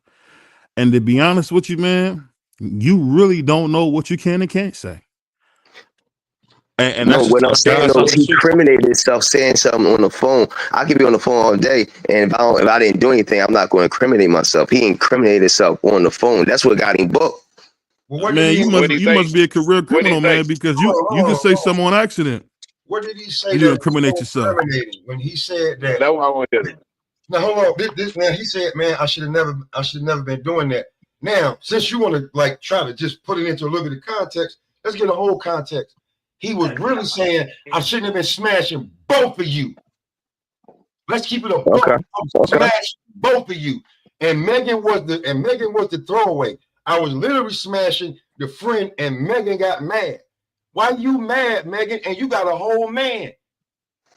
and to be honest with you, man, you really don't know what you can and can't say. And No, that's just what I'm saying that's though, just the he truth. incriminated himself saying something on the phone. I could be on the phone all day, and if I didn't do anything, I'm not going to incriminate myself. He incriminated himself on the phone. That's what got him booked. Well, what did Man, he? What'd he you say? must be a career What'd he criminal, say? man, because you Hold can on, say hold on. something on accident What did he say and you that was incriminate so yourself. incriminating when he said Yeah, that? that's what I want to hear. Now hold on, this man, he said, man, I should have never been doing that. Now, since you want to like try to just put it into a little bit of context, let's get a whole context. He was really saying I shouldn't have been smashing both of you. Let's keep it a Okay, book. okay. Smash both of you. And Megan was the throwaway. I was literally smashing the friend, and Megan got mad. Why you mad, Megan? And you got a whole man.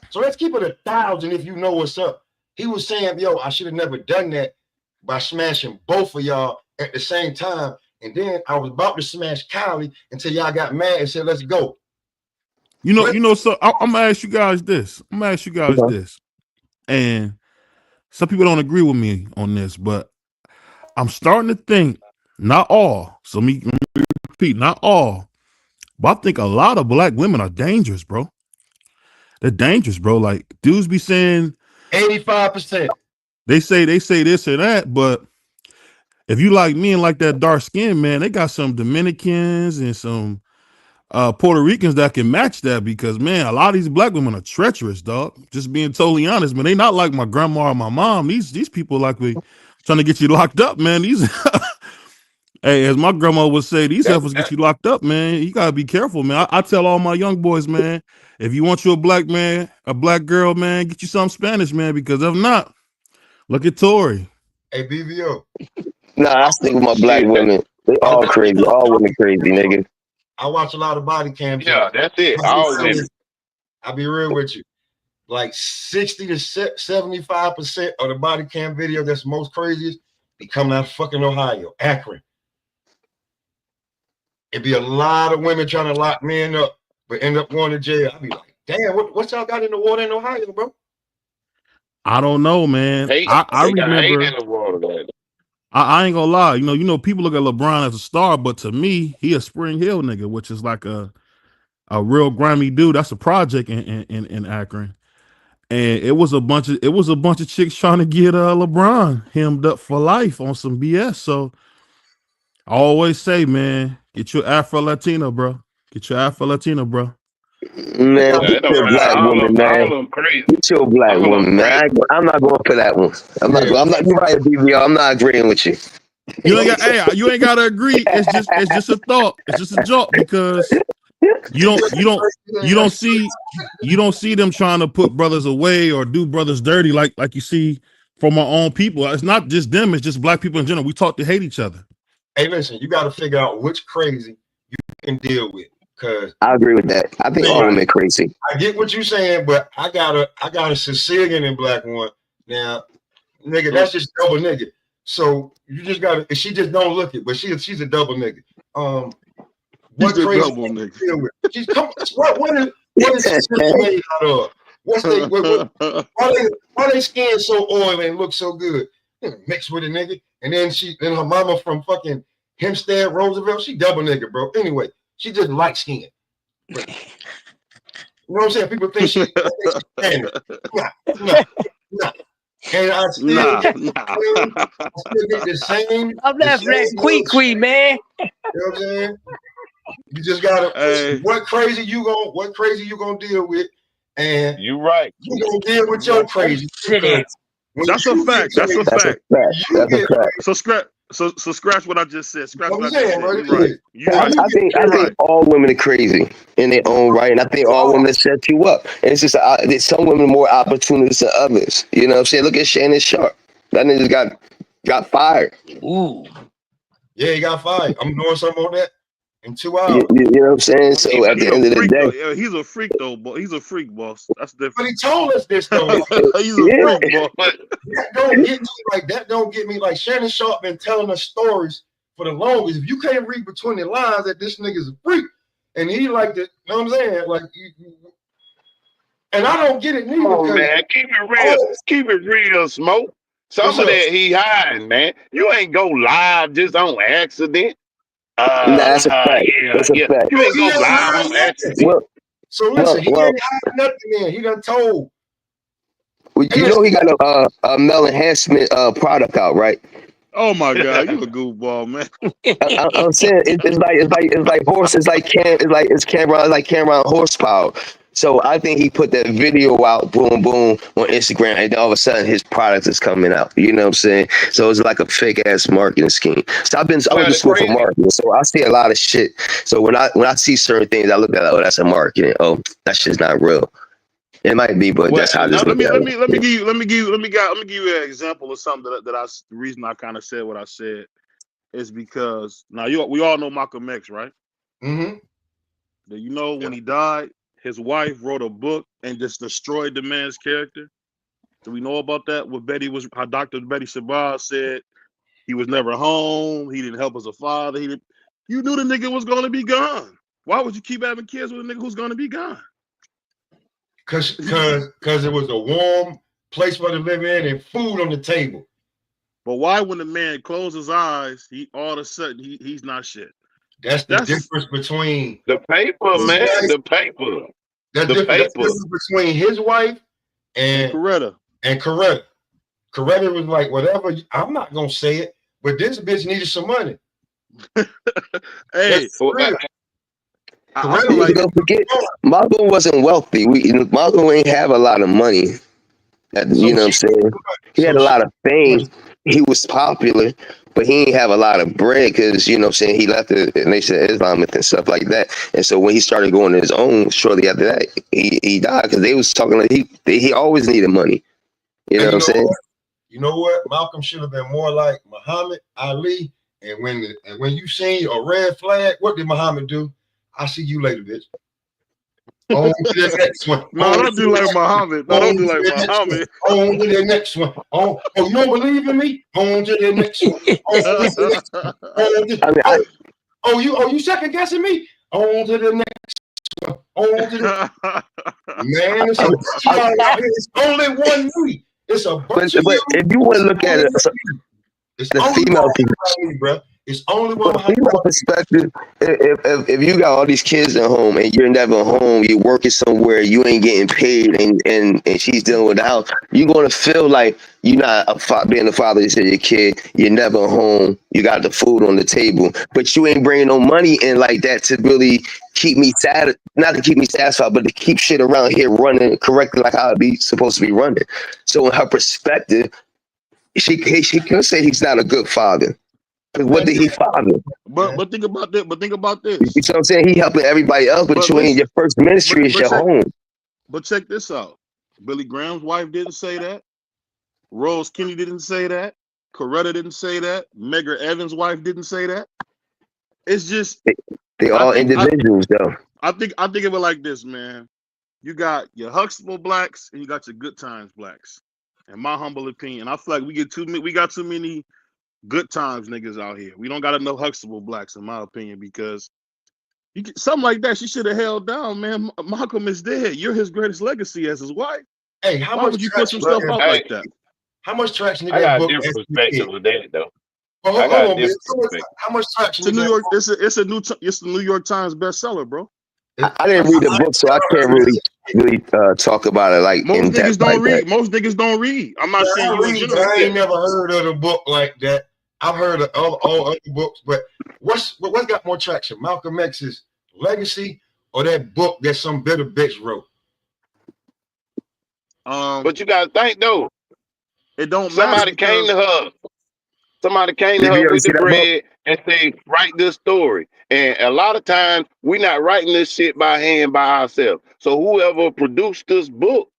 So let's keep it 1,000 if you know what's up. He was saying, yo, I should have never done that by smashing both of y'all at the same time. And then I was about to smash Kylie until y'all got mad and said, let's go. So I'm gonna ask you guys this. Okay. And some people don't agree with me on this, but I'm starting to think not all. So let me repeat, not all, but I think a lot of black women are dangerous, bro. They're dangerous, bro. Like dudes be saying 85%. they say this or that, but if you like me and like that dark skin, man, they got some Dominicans and some Puerto Ricans that can match that because man, a lot of these black women are treacherous, dog. Just being totally honest, man. They not like my grandma or my mom. These people like we trying to get you locked up, man. These hey, as my grandma would say, these That, heifers get that, you locked up, man. You gotta be careful, man. I tell all my young boys, man, if you want you a black man, a black girl, man, get you some Spanish, man, because if not, look at Tori. hey, BVO. Nah, I stick with my black Shit. women. They I all watch a crazy. lot All women crazy, of nigga. I watch a lot of body cam too. Yeah, that's it. All women. I'll be real with you. Like 60 to 75% of the body cam video that's most craziest be coming out of fucking Ohio, Akron. It'd be a lot of women trying to lock men up, but end up going to jail. I'd be like, damn, what y'all got in the water in Ohio, bro? I don't know, man. Hate. I They got hate remember in the water, man. I ain't gonna lie, people look at LeBron as a star, but to me, he a Spring Hill nigga, which is like a real grimy dude. That's a project in Akron. And it was a bunch of chicks trying to get LeBron hemmed up for life on some BS. So I always say, man, get your Afro Latino, bro. Get your Afro Latino, bro. Man, Yeah, get it don't your matter. black woman, All man. of them crazy. Get your black All of them woman, man. crazy. I'm not going for that one. Yeah, I'm not. You're right, BBL. I'm not agreeing with you. You ain't gotta agree. It's just a thought. It's just a joke because you don't you don't you don't see you don't see them trying to put brothers away or do brothers dirty like you see from our own people. It's not just them, it's just black people in general. We talk to hate each other. Hey, listen, you got to figure out which crazy you can deal with. Cause I agree with that. I think all women crazy. I get what you're saying, but I got a Sicilian and black one. Now, nigga, that's just double nigga. So you just gotta she just don't look it, but she's a double nigga. What He's a crazy double thing nigga. to deal with? She's come what is Sicilian made out of? Why they skin so oily and look so good? Mixed with a nigga. And then her mama from fucking Hempstead, Roosevelt, she double nigga, bro. Anyway, she just light skinned. You know what I'm saying? People think she's standard. Nah. And I still nah. get the same. I'm laughing at Queen, man. You know what I'm saying? You just gotta Hey. what crazy you gonna deal with, and You right. you gonna deal with your crazy. That's a fact. That's a fact. That's a fact. So scratch what I just said. Scratch what I just said. Bro, You're right. You're right. I think all women are crazy in their own right, and I think all women set you up. And it's just there's some women more opportunities than others. You know what I'm saying? Look at Shannon Sharp. That nigga got fired. Ooh. Yeah, he got fired. I'm doing something on that in 2 hours. You know what I'm saying? So at the end of the day, Yeah, he's a freak though, but he's a freak, boss. That's But different. he told us this though. He's a freak, boss. But That don't get me like that. Don't get me like Shannon Sharp been telling us stories for the longest. If you can't read between the lines that this nigga's a freak, and he like to, you know what I'm saying? Like, and I don't get it neither. come on, man, keep it real. Keep it real, Smoke. Some of that he hiding, man. You ain't go live just on accident. that's a fact. That's a fact. You ain't go live on accident. Well, So listen, he ain't hiding nothing in. He done told. you know he got a male enhancement product out, right? Oh my God, you a goofball, man. I'm saying it's like horses, like Cameron horsepower. So I think he put that video out, boom, boom, on Instagram, and then all of a sudden his product is coming out. You know what I'm saying? So it's like a fake ass marketing scheme. So I went to school for marketing, so I see a lot of shit. So when I see certain things, I look at oh, that's a marketing. Oh, that shit's not real. It might be, but that's how this. Let me give you an example of something that the reason I kind of said what I said is because now we all know Malcolm X, right? Mm-hmm. You know when he died, his wife wrote a book and just destroyed the man's character. Do we know about that? How Dr. Betty Shabazz said he was never home, he didn't help as a father. You knew the nigga was gonna be gone. Why would you keep having kids with a nigga who's gonna be gone? Cause it was a warm place for to live in and food on the table. But why, when the man closed his eyes, he all of a sudden he's not shit? That's the difference between the paper, man. The paper. That's the difference between his wife and Coretta. Coretta was like, whatever. I'm not gonna say it, but this bitch needed some money. Hey. Don't forget, Malcolm wasn't wealthy. Malcolm ain't have a lot of money. You know what I'm saying? He had a lot of fame. He was popular, but he didn't have a lot of bread because, you know what I'm saying, he left the Nation of Islam and stuff like that. And so when he started going on his own, shortly after that, he died because they was talking like he always needed money. You know what I'm saying? You know what? Malcolm should have been more like Muhammad Ali. And when you seen a red flag, what did Muhammad do? I see you later, bitch. On to the next one. No, don't do like Muhammad. No, don't do like Muhammad. On to the next one. Oh, you don't believe in me? On to the next one. You second guessing me? On to the next one. On to the man. It's only one me. It's a bunch of you. If you want to look at it, it's the female bro. It's only one female perspective. If you got all these kids at home and you're never home, you're working somewhere, you ain't getting paid, and she's dealing with the house, you're gonna feel like you're not being a father to your kid. You're never home. You got the food on the table, but you ain't bringing no money in like that to really keep me sad. Not to keep me satisfied, but to keep shit around here running correctly like how it be supposed to be running. So in her perspective, she could say he's not a good father. What did he father? But think about this. But think about this. You know what I'm saying? He helping everybody else, but you ain't. Your first ministry is your home. But check this out. Billy Graham's wife didn't say that. Rose Kennedy didn't say that. Coretta didn't say that. Medgar Evans' wife didn't say that. It's just they all individuals, though. I think of it like this, man. You got your Huxtable blacks and you got your Good Times blacks. In my humble opinion, I feel like we got too many Good Times niggas out here. We don't got enough Huxtable blacks, in my opinion, because something like that she should have held down, man. Malcolm is dead. You're his greatest legacy as his wife. Hey, why would you put some stuff out like that? How much traction did that book? I got different perspective with that, though. How much traction? It's New York. It's the New York Times bestseller, bro. I didn't read the book, so I can't really talk about it like most niggas don't read. Most niggas don't read. I'm not saying you in general. I ain't never heard of a book like that. I've heard of all other books, but what's got more traction? Malcolm X's legacy or that book that some bitter bitch wrote? But you gotta think though. It don't Somebody matter. Came to her. Somebody came to her with the bread and say, write this story. And a lot of times we're not writing this shit by hand by ourselves. So whoever produced this book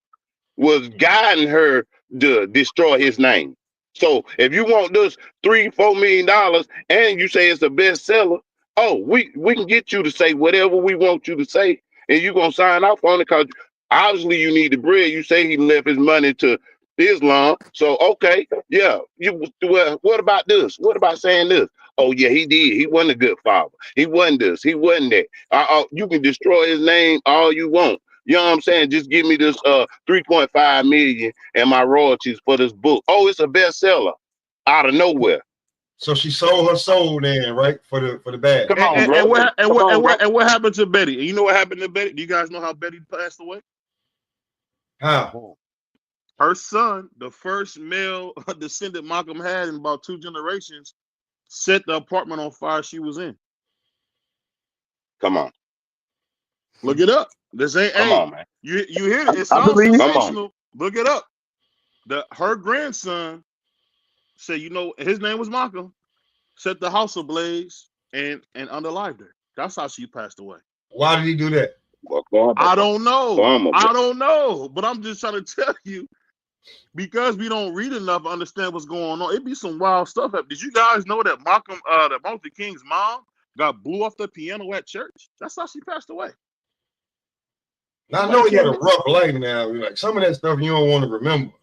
was guiding her to destroy his name. So if you want this $3-4 million and you say it's a bestseller, oh, we can get you to say whatever we want you to say, and you're gonna sign off on it because obviously you need the bread. You say he left his money to Islam, so okay, yeah. Well, what about this? What about saying this? Oh yeah, he did. He wasn't a good father. He wasn't this. He wasn't that. You can destroy his name all you want. You know what I'm saying? Just give me this 3.5 million and my royalties for this book. Oh, it's a bestseller out of nowhere. So she sold her soul then, right? For the bag. Come on, And, bro. and what and Come what on, and bro. what and what happened to Betty? And you know what happened to Betty? Do you guys know how Betty passed away? How? Her son, the first male descendant Malcolm had in about 2 generations, set the apartment on fire she was in. Come on. Look it up. This ain't Come on, man. you hear it. It I sounds believe you. Come on. sensational. Look it up. Her grandson said, his name was Malcolm, set the house ablaze and underlived her. That's how she passed away. Why did he do that? I don't know. Come on, I don't know. But I'm just trying to tell you, because we don't read enough to understand what's going on. It be some wild stuff. Did you guys know that Malcolm, that Martin Luther King's mom got blew off the piano at church? That's how she passed away. Now, I know he had a rough life now. Like some of that stuff you don't want to remember.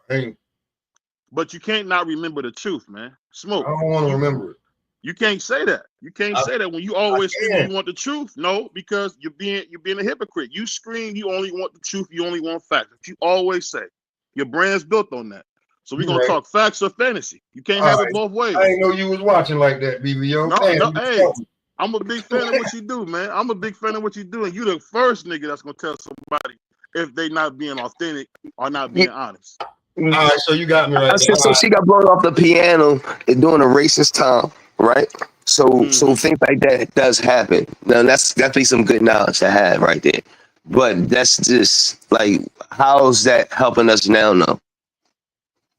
But you can't not remember the truth, man. Smoke. I don't want to remember it. You can't say that. You can't say that when you always scream you want the truth. No, because you're being a hypocrite. You scream you only want the truth. You only want facts. But you always say your brand's built on that. So we're gonna talk facts or fantasy. You can't have it both ways. I didn't know you was watching like that, BBO. No, hey, I'm a big fan of what you do, man. I'm a big fan of what you do, and you the first nigga that's gonna tell somebody if they not being authentic or not being honest. All right, so you got me right there. So she got blown off the piano during a racist time, right? So things like that does happen. Now that's definitely some good knowledge to have right there. But that's just like, how's that helping us now? No.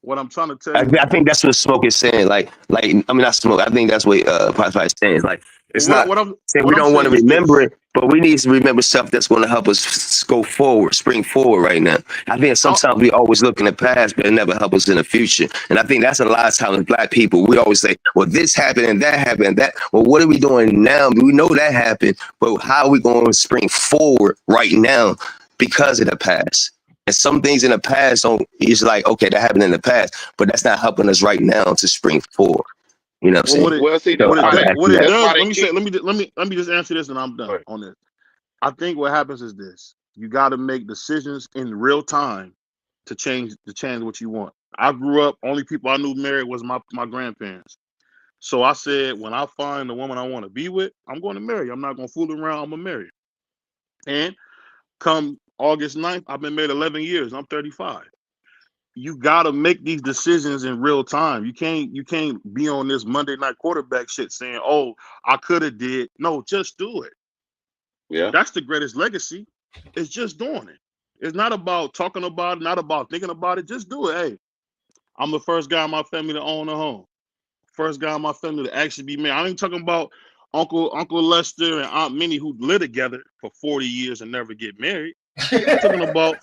What I'm trying to tell you, I think that's what Smoke is saying. Like I mean, not Smoke. I think that's what Popeye is saying. Like it's not saying we don't want to remember it, but we need to remember stuff that's going to help us go forward, spring forward right now. I think sometimes we always look in the past, but it never help us in the future. And I think that's a lot of times Black people. We always say, well, this happened and that happened and that. Well, what are we doing now? We know that happened, but how are we going to spring forward right now because of the past? And some things in the past it's like, okay, that happened in the past, but that's not helping us right now to spring forward. You know what I'm saying? What it does, let me just answer this and I'm done on this. I think what happens is this: you got to make decisions in real time to change what you want. I grew up, only people I knew married was my grandparents. So I said, when I find the woman I want to be with, I'm going to marry. I'm not going to fool around. I'm going to marry. And come August 9th, I've been married 11 years. I'm 35. You got to make these decisions in real time. You can't be on this Monday night quarterback shit saying, oh, I could have did. No, just do it. Yeah. That's the greatest legacy. It's just doing it. It's not about talking about it, not about thinking about it. Just do it. Hey, I'm the first guy in my family to own a home. First guy in my family to actually be married. I ain't talking about Uncle Lester and Aunt Minnie who live together for 40 years and never get married. I'm talking about,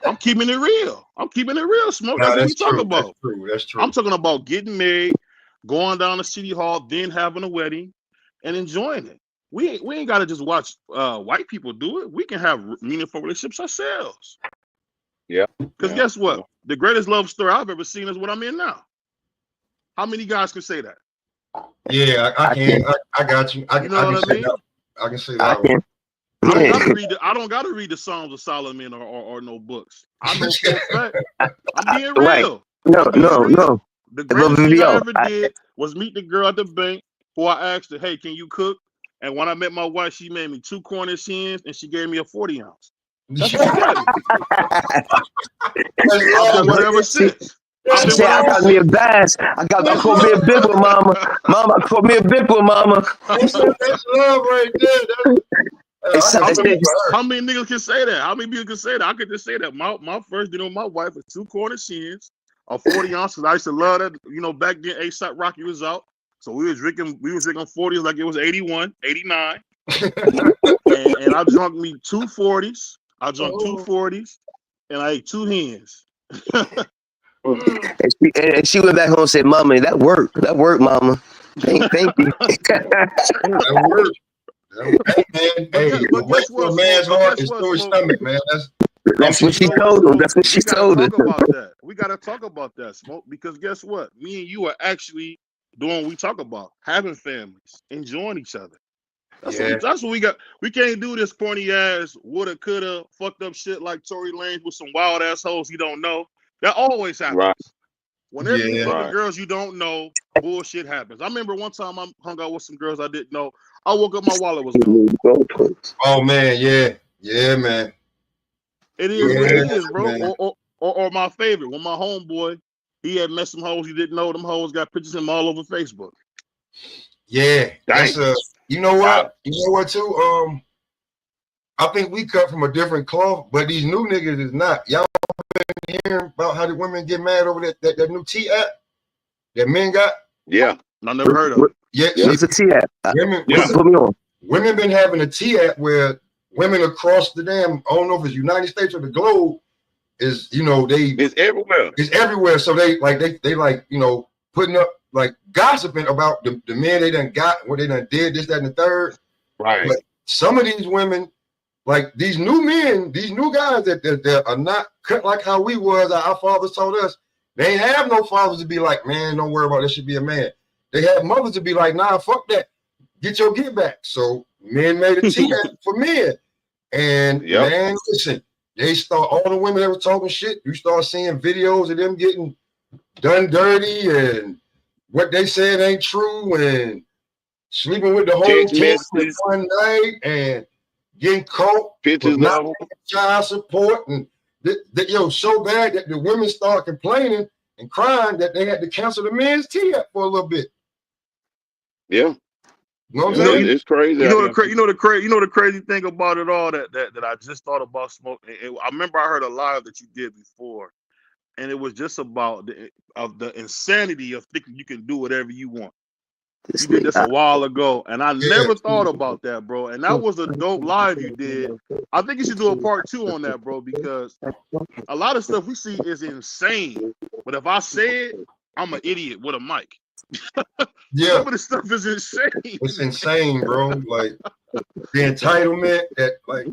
I'm keeping it real. I'm keeping it real, Smoke. That's what we talking about. That's true. I'm talking about getting married, going down to City Hall, then having a wedding and enjoying it. We ain't got to just watch white people do it. We can have meaningful relationships ourselves. Yeah. Because guess what? The greatest love story I've ever seen is what I'm in now. How many guys can say that? Yeah, I can. I got you. You know what I mean? I can say that. I don't gotta read the Songs of Solomon or no books. I know for a fact. I'm being real. No. The greatest thing I ever did was meet the girl at the bank who I asked her, hey, can you cook? And when I met my wife, she made me 2 Cornish hens and she gave me a 40 ounce. That's what she got me. I've been with her ever since. She said, I got me a bass. I caught me a big one, mama. Mama, I caught me a big one, mama. That's love right there. How many niggas can say that? How many people can say that? I could just say that. My first dinner with my wife was 2 Cornish hens, a 40 ounces. I used to love that. You know, back then A$AP Rocky was out. So we was drinking 40s like it was 81, 89. and I drunk me 2 40s. I drunk 2 40s and I ate 2 hens. And she went back home and said, "Mama, that worked, Mama. Thank you." That works. Hey, man, But hey, guess, the but way guess to what, a Smoke? man's But heart guess is what, through his Smoke? stomach, man. That's what You she know what, told him. Smoke? That's what she We gotta told her. talk about that. We gotta talk about that, Smoke, because guess what? Me and you are actually doing what we talk about, having families, enjoying each other. Yeah, That's what we got. We can't do this corny ass woulda, coulda, fucked up shit like Tory Lanez with some wild assholes you don't know. That always happens. Right. Whenever you yeah. get with Right. girls you don't know, bullshit happens. I remember one time I hung out with some girls I didn't know. I woke up, my wallet was gone. Oh man, yeah, man. It is what it Yeah, is, bro. man. Or my favorite, when my homeboy, he had met some hoes he didn't know. Them hoes got pictures of him all over Facebook. Yeah, that's Dang. you know Wow. what? You know what too? I think we cut from a different cloth, but these new niggas is not. Y'all been hearing about how the women get mad over that new T app that men got? Yeah. I never heard of it. Yeah, Yeah. What's the T at? women, Yeah. Put me on. women been having a T app where women across the damn, I don't know if it's United States or the globe, is It's everywhere. it's everywhere. So they like, putting up like gossiping about the men they done got, what they done did, this, that, and the third. Right. But some of these women, like these new men, these new guys that are not cut like how we was, our fathers told us, they ain't have no fathers to be like, man, don't worry about it, this should be a man. They have mothers to be like, nah, fuck that. Get your get back. So men made a T app for men. And Yep. man, listen, they start all the women that were talking shit. You start seeing videos of them getting done dirty and what they said ain't true and sleeping with the whole Text team in messages, one night and getting caught for pictures not of them. paying child support and so bad that the women start complaining and crying that they had to cancel the men's T app for a little bit. Yeah. You know what You I'm know, saying? you, It's crazy you out know here. the crazy thing about it all that I just thought about, Smoke. I remember I heard a live that you did before, and it was just about the insanity of thinking you can do whatever you want. You did this a while ago, and I Yeah. never thought about that, bro. And that was a dope live you did. I think you should do a part 2 on that, bro, because a lot of stuff we see is insane. But if I say it, I'm an idiot with a mic. Yeah. Some of the stuff is insane. It's insane, bro. Like the entitlement that, like,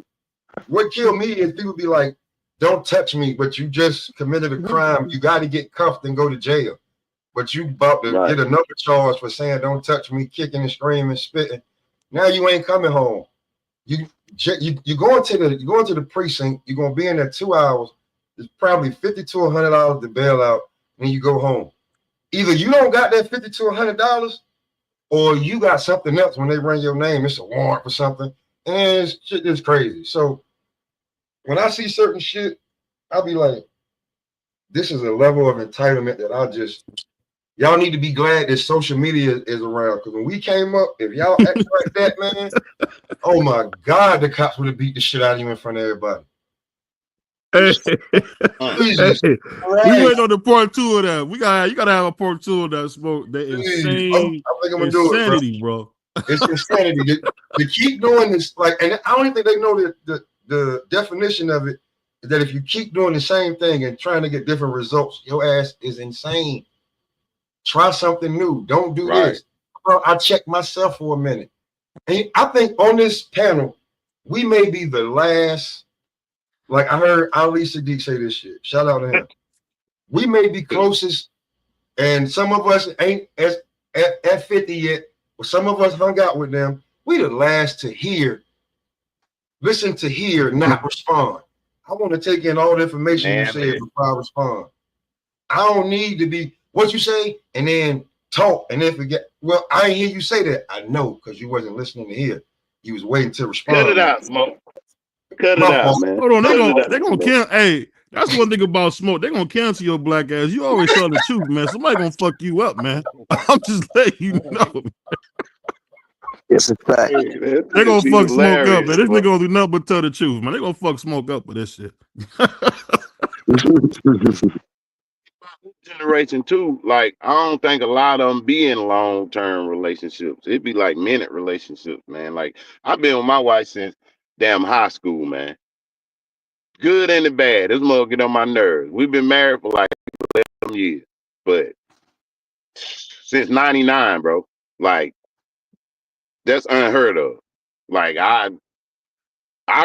what killed me is people be like, don't touch me, but you just committed a crime. You got to get cuffed and go to jail. But you about to Right. get another charge for saying don't touch me, kicking and screaming, spitting. Now you ain't coming home. You going to the precinct. You're gonna be in there 2 hours. It's probably $50 to $100 to bail out, and you go home. Either you don't got that $50 to $100, or you got something else when they run your name. It's a warrant for something, and shit is crazy. So when I see certain shit, I'll be like, this is a level of entitlement that y'all need to be glad that social media is around. Because when we came up, if y'all act like that, man, oh my God, the cops would have beat the shit out of you in front of everybody. Hey, Jesus hey, we Christ. waiting on the part 2 of that. You gotta have a part 2 of that, Smoke. That Please. insane I think I'm gonna do it, bro. insanity, bro. It's insanity to keep doing this. Like, and I don't even think they know the definition of it. Is that if you keep doing the same thing and trying to get different results, your ass is insane. Try something new. Don't do Right. this. I checked myself for a minute. And I think on this panel, we may be the last. Like I heard Ali Sadiq say this shit. Shout out to him. We may be closest, and some of us ain't as at 50 yet, but some of us hung out with them. We the last to listen to hear, not respond. I want to take in all the information you Man, said before I respond. I don't need to be what you say and then talk and then forget. Well, I ain't hear you say that. I know because you wasn't listening to hear. You was waiting to respond. cut it out, Smoke. Cut it My out, fault. man. Hold on, Cut it they out, gonna Smoke. cancel. Hey, that's one thing about Smoke. They gonna cancel your black ass. You always tell the truth, man. Somebody gonna fuck you up, man. I'm just letting you know. It's a fact. Hey, They gonna be fuck Smoke up, hilarious, man. This bro. nigga gonna do nothing but tell the truth, man. They gonna fuck Smoke up with this shit. Generation two, like I don't think a lot of them be in long-term relationships. It'd be like minute relationships, man. Like I've been with my wife since damn high school, man. Good and the bad. This mother get on my nerves. We've been married for like 11 some years, but since '99, bro, like that's unheard of. Like I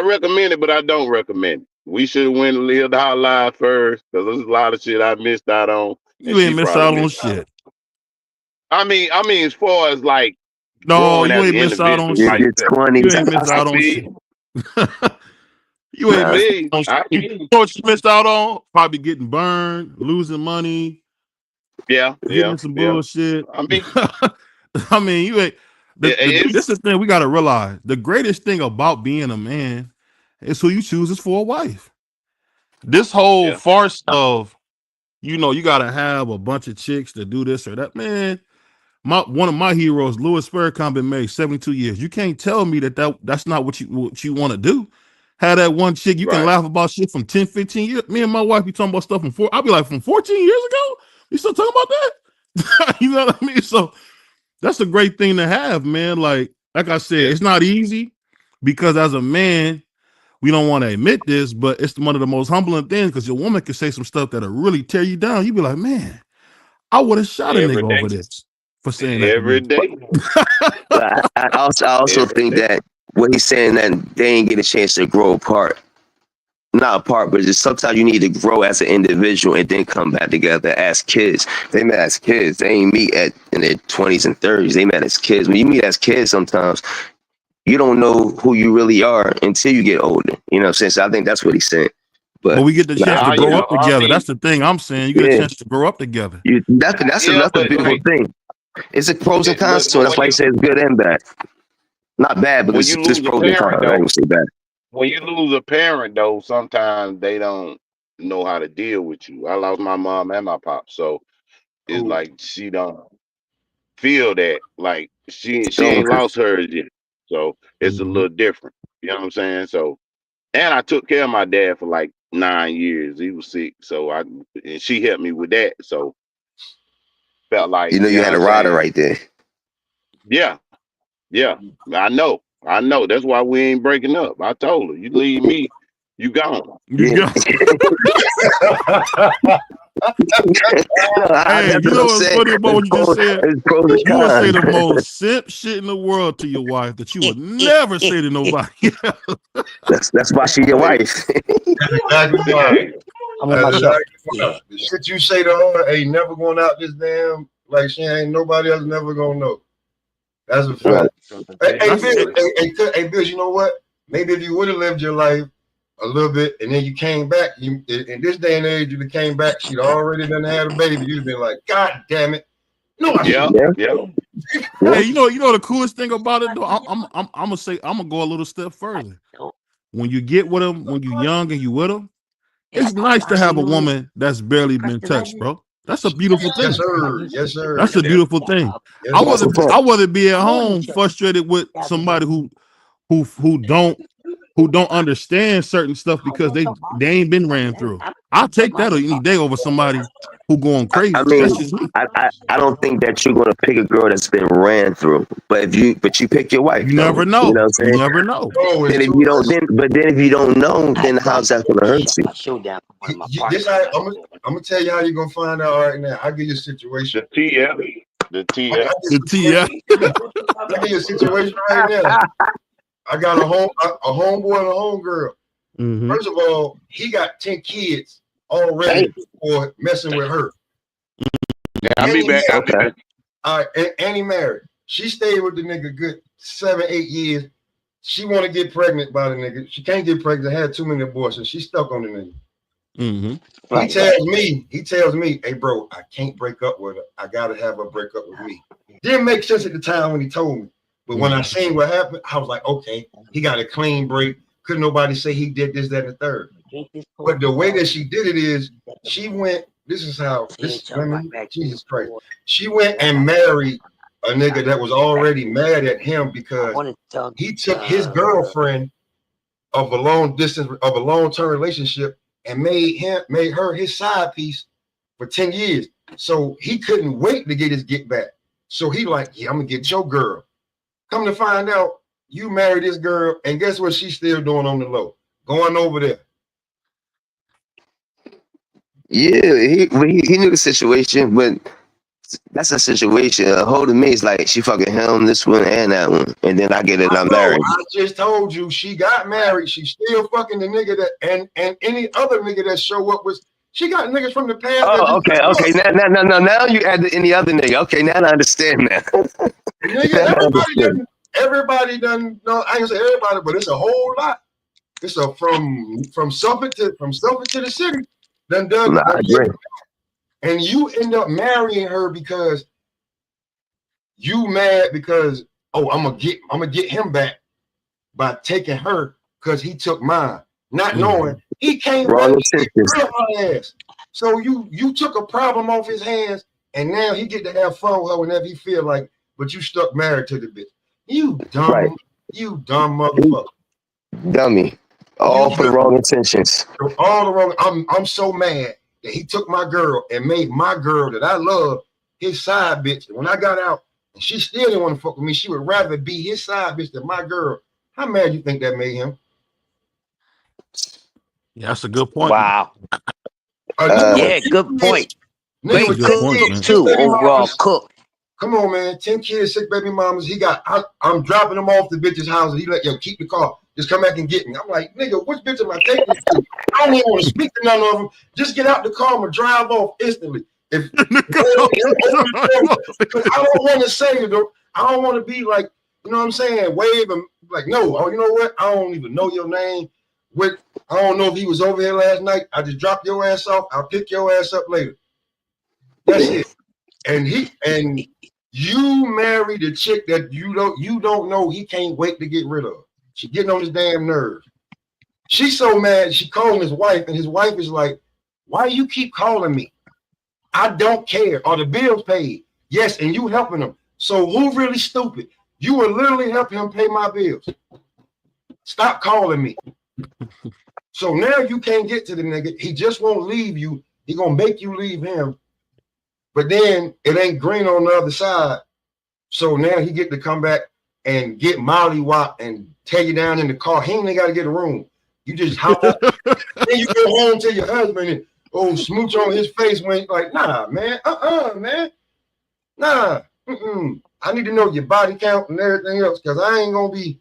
recommend it, but I don't recommend it. We should have went and lived our life first, because there's a lot of shit I missed out on, and You she ain't miss probably out on missed out on. shit. I mean, as far as like No, growing you as an ain't miss out on individual, Your, like shit. your you said, You 20s. ain't miss I out on feel shit. you. You ain't I miss Nah, feel you. out on I shit. feel You you. know what you missed out on? Probably getting burned, losing money, Yeah, getting yeah, in some yeah. bullshit. I mean, I mean, you ain't this it's is the thing we gotta realize. The greatest thing about being a man is who you choose is for a wife. This whole yeah, farce of, you gotta have a bunch of chicks to do this or that, man. One of my heroes, Louis Farrakhan, been married 72 years. You can't tell me that's not what you want to do. Have that one chick, you can right. laugh about shit from 10, 15 years. Me and my wife be talking about stuff I'll be like, from 14 years ago? You still talking about that? You know what I mean? So that's a great thing to have, man. Like I said, Yeah, it's not easy because as a man, we don't want to admit this, but it's one of the most humbling things because your woman can say some stuff that'll really tear you down. You be like, man, I would have shot a every nigga day, over this for saying that to every me. day, but I also every think day. that what he's saying that they ain't get a chance to grow apart. Not apart, but just sometimes you need to grow as an individual and then come back together as kids. They met as kids. They ain't meet in their 20s and 30s. They met as kids. When you meet as kids, sometimes you don't know who you really are until you get older. You know what I'm saying? So I think that's what he's saying. But But we get the chance nah, to Nah, grow yeah. up I together. mean, That's the thing I'm saying. You get a yeah, chance to grow up together. yeah, that's a but beautiful like, thing. It's a pros and cons to it. but That's why he says good and bad. Not bad, but when it's you just lose a pros and cons. parent I ain't though, gonna say bad. when you lose a parent though, sometimes they don't know how to deal with you. I lost my mom and my pop, so it's Oh, like she don't feel that. Like she So, ain't lost hers yet, so it's a Mhm. little different. You know what I'm saying? So, and I took care of my dad for like 9 years. He was sick, so and she helped me with that. So felt like, you you know what had a I'm rider saying? right there. Yeah, yeah. I know. I know. That's why we ain't breaking up. I told her, you leave me, you gone. You Yeah. go. No, Hey, that's you what know I'm what's saying. funny about what you just said? It's pros and You would say cons. the most simp shit in the world to your wife that you would never say to nobody else. That's why she your Hey, wife. That's exactly why. hey, I'm on That's my shelf. exactly why. The shit you say to her ain't never going out this damn, like she ain't nobody else never gonna know. That's a Right. fact. Hey, That's it. Biz, you know what? Maybe if you would have lived your life a little bit and then you came back, in this day and age, you came back, she'd already done had a baby. You'd been like, God damn it. No, I should yeah, Yeah. yeah. Hey, Yeah. you know the coolest thing about it though. I'm gonna go a little step further. When you get with them, when you young and you with them, it's nice to have a woman that's barely been touched, bro. That's a beautiful Yes, thing. sir. Yes, sir. That's a Yeah. beautiful thing. Yes, I That's sir. a would fact. I would be at home frustrated with somebody who don't understand certain stuff because they ain't been ran through. I'll take that any day over somebody who going I crazy. That's mean, just me. I don't think that you're gonna pick a girl that's been ran through. But you pick your wife You though. never You know what know. I'm You saying? never know. Oh, Then it's if too you don't much. then if you don't know, then how's that gonna hurt you? This I'm gonna tell you how you're gonna find out right now. I'll give you a situation. The TF, the I TF. got this The situation. TF. I give you a situation right now. I got a homeboy and a homegirl. Mm-hmm. First of all, he got 10 kids Hey, already for messing with her. Yeah, I'll And be he back. I'll married. be okay. back. And he married. She stayed with the nigga good 7, 8 years. She want to get pregnant by the nigga. She can't get pregnant. Had too many abortions. She stuck on the nigga. Mm-hmm. He tells me, hey bro, I can't break up with her. I gotta have her break up with me. Didn't make sense at the time when he told me. But when I seen what happened, I was like, okay, he got a clean break. Couldn't nobody say he did this, that, and the third. But the way that she did it is she went, Jesus Christ. She went and married a nigga that was already mad at him because he took his girlfriend of a long-term relationship and made her his side piece for 10 years. So he couldn't wait to get his get back. So he like, yeah, I'm gonna get your girl. Come to find out, you married this girl, and guess what she's still doing on the low? Going over there. Yeah, he knew the situation, but that's a situation. A hold of me is like she fucking him, this one and that one, and then I get it, and I I'm know. married. I just told you she got married. She still fucking the nigga that and any other nigga that show up was. She got niggas from the past that Oh, just okay, okay. Now you add any other nigga. Okay, now I understand that. nigga. Now I understand. Everybody done. No, I ain't gonna say everybody, but it's a whole lot. It's a from Suffolk to the city. Nah, I agree. And you end up marrying her because you mad because I'm gonna get him back by taking her because he took mine, not knowing he can't Wrong wait to get intentions. rid of her ass. So you took a problem off his hands, and now he get to have fun with her whenever he feel like. But you stuck married to the bitch. You Right. dumb motherfucker. Dummy. You All for the wrong intentions. all the wrong. I'm so mad that he took my girl and made my girl that I love his side bitch. And when I got out and she still didn't want to fuck with me, she would rather be his side bitch than my girl. How mad you think that made him? Yeah, that's a good point. Wow. A nigga with Yeah, 10 good kids, point. nigga Great with Good 10 point, cooking kids, man. 6 too. baby Overall mamas. cook. Come on, man. 10 kids, 6 baby mamas. I'm dropping them off the bitch's house and he like, yo, keep the car. Just come back and get me. I'm like, nigga, which bitch am I taking you to? I don't even want to speak to none of them. Just get out the car and drive off instantly. If because I don't want to say it though. I don't want to be like, you know what I'm saying, wave and like, no, oh, you know what? I don't even know your name. I don't know if he was over here last night. I just dropped your ass off. I'll pick your ass up later. That's it. And you married a chick that you don't know he can't wait to get rid of. She getting on his damn nerves. She's so mad, she calling his wife, and his wife is like, why you keep calling me? I don't care. Are the bills paid? Yes, and you helping him. So who really stupid? You were literally helping him pay my bills. Stop calling me. So now you can't get to the nigga. He just won't leave you. He gonna make you leave him. But then it ain't green on the other side. So now he get to come back and get Molly Wop and take you down in the car. He ain't got to get a room. You just hop up. Then you go home to your husband and smooch on his face when like, nah, man, man, nah. I need to know your body count and everything else because I ain't gonna be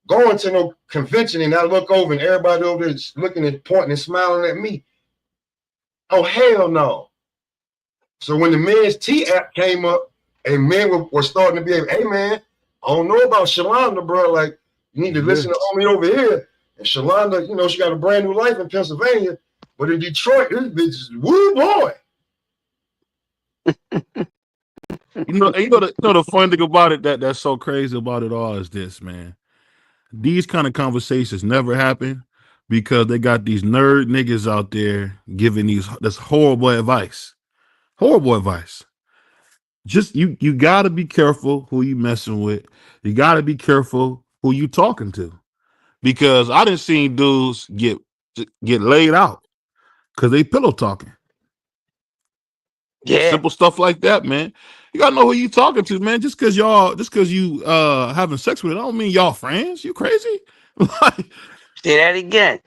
going to no convention and I look over and everybody over there is looking and pointing and smiling at me. Oh hell no! So when the men's T app came up and men were starting to be able, hey man, I don't know about Shalonda, bro. Like you need to listen to homie over here. And Shalonda, you know, she got a brand new life in Pennsylvania, but in Detroit, this bitch is woo boy. The funny thing about it that's so crazy about it all is this, man. These kind of conversations never happen because they got these nerd niggas out there giving this horrible advice. Horrible advice. Just you gotta be careful who you messing with. You gotta be careful who you talking to. Because I didn't see dudes get laid out because they pillow talking. Yeah. Simple stuff like that, man. You gotta know who you talking to, man. Just cause you having sex with it, I don't mean y'all friends. You crazy? Like, Say that again.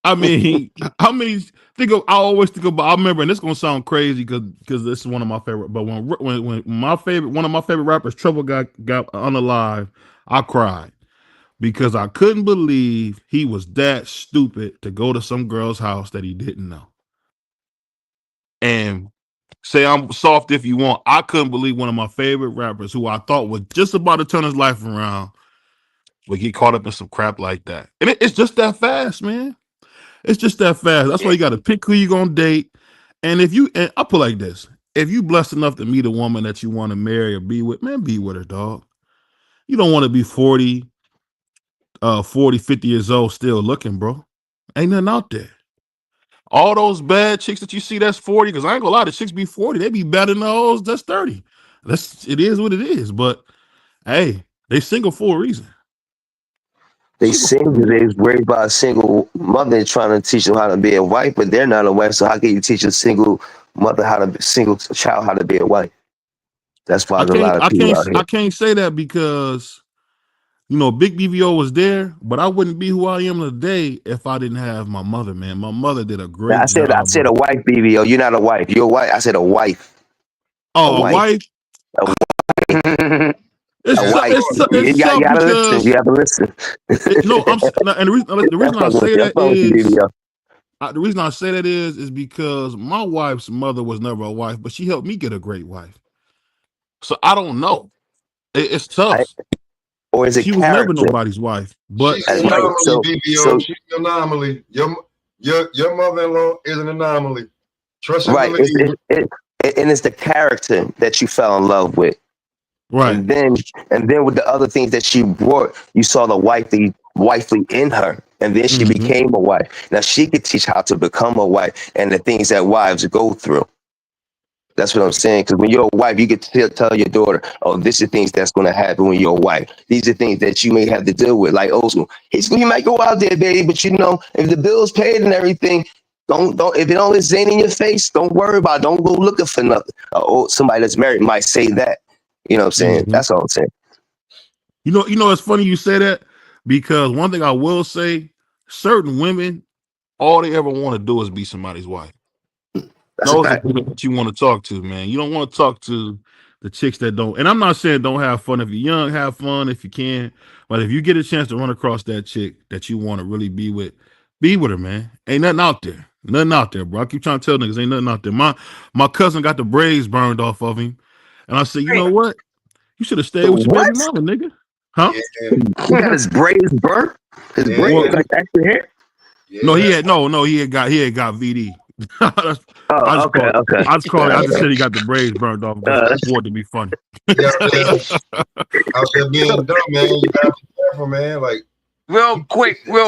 I mean, how many I always think about, I remember, and this is gonna sound crazy because this is one of my favorite, but when one of my favorite rappers, Trouble got unalive, I cried because I couldn't believe he was that stupid to go to some girl's house that he didn't know. And say I'm soft if you want. I couldn't believe one of my favorite rappers who I thought was just about to turn his life around would get caught up in some crap like that. And it's just that fast, man. It's just that fast. That's why you got to pick who you're going to date. And I put it like this. If you blessed enough to meet a woman that you want to marry or be with, man, be with her, dog. You don't want to be 40, 50 years old still looking, bro. Ain't nothing out there. All those bad chicks that you see that's 40, because I ain't gonna lie, the chicks be 40, they be better than those that's 30. It is what it is. But hey, they single for a reason. They single. They worried about a single mother trying to teach them how to be a wife, but they're not a wife. So how can you teach a single mother single child how to be a wife? That's why there's a lot of people out here. I can't say that because you know, Big BVO was there, but I wouldn't be who I am today if I didn't have my mother, man. My mother did a Now, great job, I said bro. a wife, BBO. You're not a wife. You're a wife. I said a wife. A Oh, a wife. wife. A wife. A It's wife. it's You it's got, tough to listen. You because have to listen. no, and the That's reason I fucking with say you. That's that fucking with you, is BBO. the reason I say that is because my wife's mother was never a wife, but she helped me get a great wife. So I don't know. It's Right? tough. Or is it She was never character? nobody's wife, but She's That's an right. anomaly, BBO. So She's an anomaly. Your mother-in-law is an anomaly. Trust and right. believe. And it's the character that you fell in love with. right. And then with the other things that she brought, you saw the wifely in her. And then she Mm-hmm. became a wife. Now she could teach how to become a wife and the things that wives go through. That's what I'm saying. Because when you're a wife, you get to tell your daughter, oh, this is things that's going to happen when you're a wife. These are things that you may have to deal with. Like old school. He might go out there, baby, but you know, if the bill's paid and everything, don't if it don't zane in your face, don't worry about it. Don't go looking for nothing. Or somebody that's married might say that. You know what I'm saying? Mm-hmm. That's all I'm saying. You know, it's funny you say that because one thing I will say, certain women, all they ever want to do is be somebody's wife. That's a Those are fact. people that you want to talk to, man. You don't want to talk to the chicks that don't. And I'm not saying don't have fun. If you're young, have fun if you can. But if you get a chance to run across that chick that you want to really be with her, man. Ain't nothing out there. Nothing out there, bro. I keep trying to tell niggas ain't nothing out there. My cousin got the braids burned off of him. And I said, you know what? You should have stayed The with your what? baby mama, nigga. Huh? Yeah, He got his braids burnt. His yeah, Well, braids like extra hair. no, yeah. he had got VD. I Oh, just okay, called okay. I just said he got the braids burned off just Uh, for it to be funny. Yeah, out there being dumb, man. You gotta be careful, man. Like, Real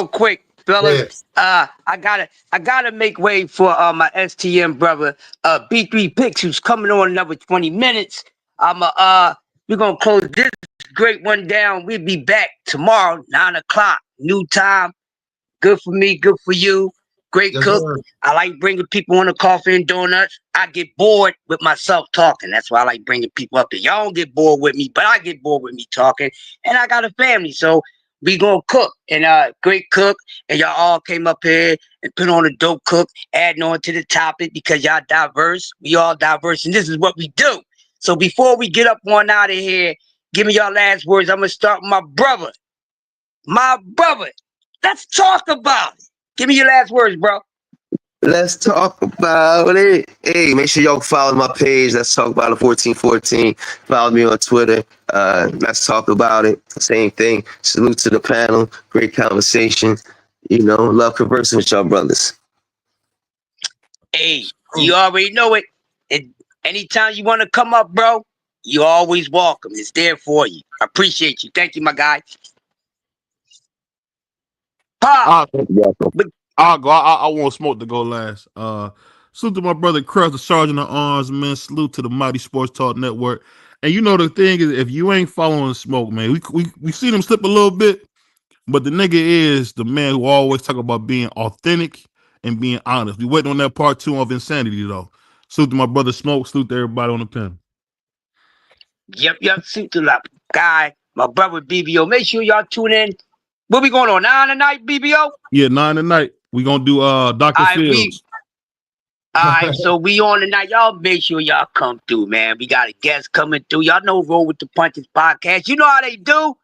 quick, fellas. yeah, I gotta make way for my STM brother, B3 Picks, who's coming on another 20 minutes. We're gonna close this great one down. We'll be back tomorrow, 9 o'clock, new time. Good for me, good for you. Great yes, cook. sir. I like bringing people on the coffee and donuts. I get bored with myself talking. That's why I like bringing people up here. Y'all don't get bored with me, but I get bored with me talking. And I got a family, so we gonna cook. And great cook. And y'all all came up here and put on a dope cook, adding on to the topic because y'all diverse. We all diverse, and this is what we do. So before we get up on out of here, give me your last words. I'm gonna start with my brother. My brother. Let's talk about it. Give me your last words, bro. let's talk about it. Hey, make sure y'all follow my page. Let's talk about it 1414. Follow me on Twitter. Let's talk about it. Same thing. Salute to the panel. Great conversation. You know, love conversing with y'all brothers. Hey, you already know it. Anytime you want to come up, bro, you always welcome. It's there for you. I appreciate you. Thank you, my guy. Pop. I Welcome. I'll go. I want Smoke to go last. Salute to my brother Cruz, the Sergeant at Arms, man. Salute to the Mighty Sports Talk Network. And you know the thing is, if you ain't following Smoke, man, we seen him slip a little bit, but the nigga is the man who always talk about being authentic and being honest. We waiting on that part 2 of Insanity though. Salute to my brother Smoke. Salute to everybody on the pen. Yep. Suit to that guy, my brother BBO. Make sure y'all tune in. What we going on 9 tonight, BBO? Yeah, 9 tonight. We gonna do Dr. All Fields. right, so we on tonight. Y'all make sure y'all come through, man. We got a guest coming through. Y'all know Roll with the Punches podcast. You know how they do.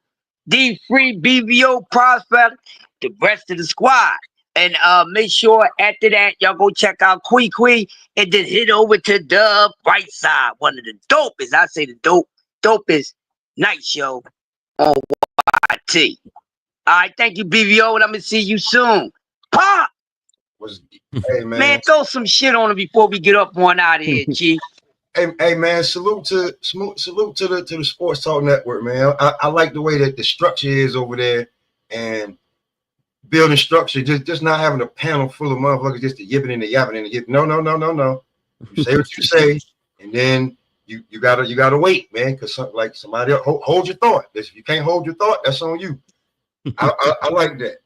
D Free, BBO, Prospect, the rest of the squad. And make sure after that, y'all go check out Quee and then hit over to the right side. One of the dopest, I say the dopest night show on YT. All right, thank you, BBO, and I'm going to see you soon. Pop! Hey, man. Man, throw some shit on him before we get up on out of here, Chief. Hey, man. Salute to the Sports Talk Network, man. I like the way that the structure is over there, and building structure, just not having a panel full of motherfuckers just to yipping and the yapping and the yipping. No. You say what you say, and then you gotta wait, man, because like somebody else, hold your thought. If you can't hold your thought, that's on you. I like that.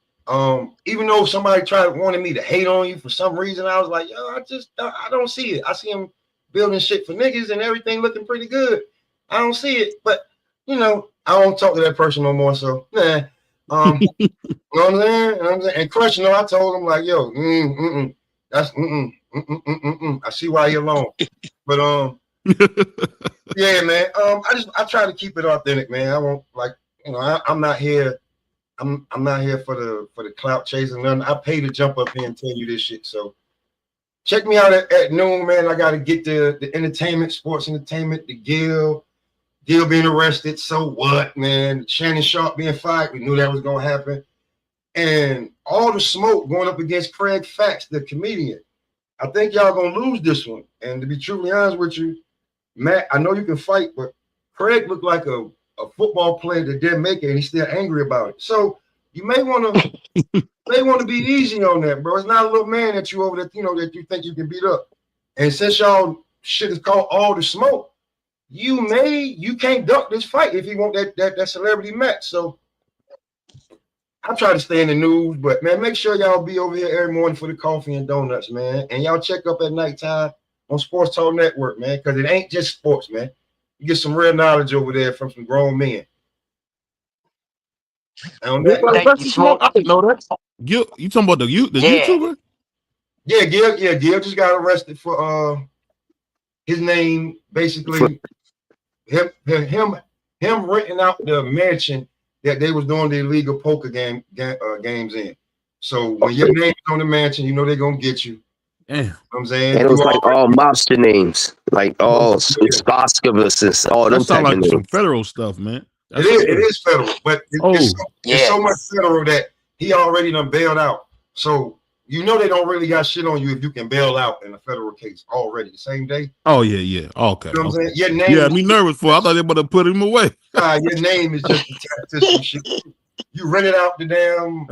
Even though somebody wanted me to hate on you for some reason, I was like, yo, I don't see it. I see him building shit for niggas and everything looking pretty good. I don't see it, but you know, I don't talk to that person no more. So, nah. You know what I'm saying? You know what I'm saying? And Crush, I told him like, yo, that's I see why you're alone. But yeah, man. I try to keep it authentic, man. I won't like, I'm not here. I'm not here for the clout chasing nothing. I pay to jump up here and tell you this shit. So check me out at noon, man. I gotta get the entertainment, sports entertainment, the Gil being arrested. So what, man? Shannon Sharp being fired. We knew that was gonna happen. And all the smoke going up against Craig Fax, the comedian. I think y'all gonna lose this one. And to be truly honest with you, Matt, I know you can fight, but Craig looked like a football player that didn't make it, and he's still angry about it. So you may want to be easy on that, bro. It's not a little man that you over there, that you think you can beat up. And since y'all shit is called all the smoke, you can't duck this fight if you want that celebrity match. So I try to stay in the news, but man, make sure y'all be over here every morning for the coffee and donuts, man. And y'all check up at nighttime on Sports Talk Network, man, because it ain't just sports, man. You get some real knowledge over there from some grown men. And on that note, Thank you, Smoke. I didn't know that. You talking about the Yeah. YouTuber? Yeah, Gil just got arrested for his name, basically him renting out the mansion that they was doing the illegal poker games in. So when your name's on the mansion, you know they're gonna get you. Damn. You know what I'm saying? And it was like all mobster names, like all Skoskovus, all them That sound type of like some names. federal stuff, man. It is federal, but it's so much federal that he already done bailed out. So you know they don't really got shit on you if you can bail out in a federal case already the same day. Oh yeah. Okay. You know what I'm saying? Your name. Yeah, me nervous for. I thought they were about to put him away. Your name is just attached to some shit. You rented out the damn.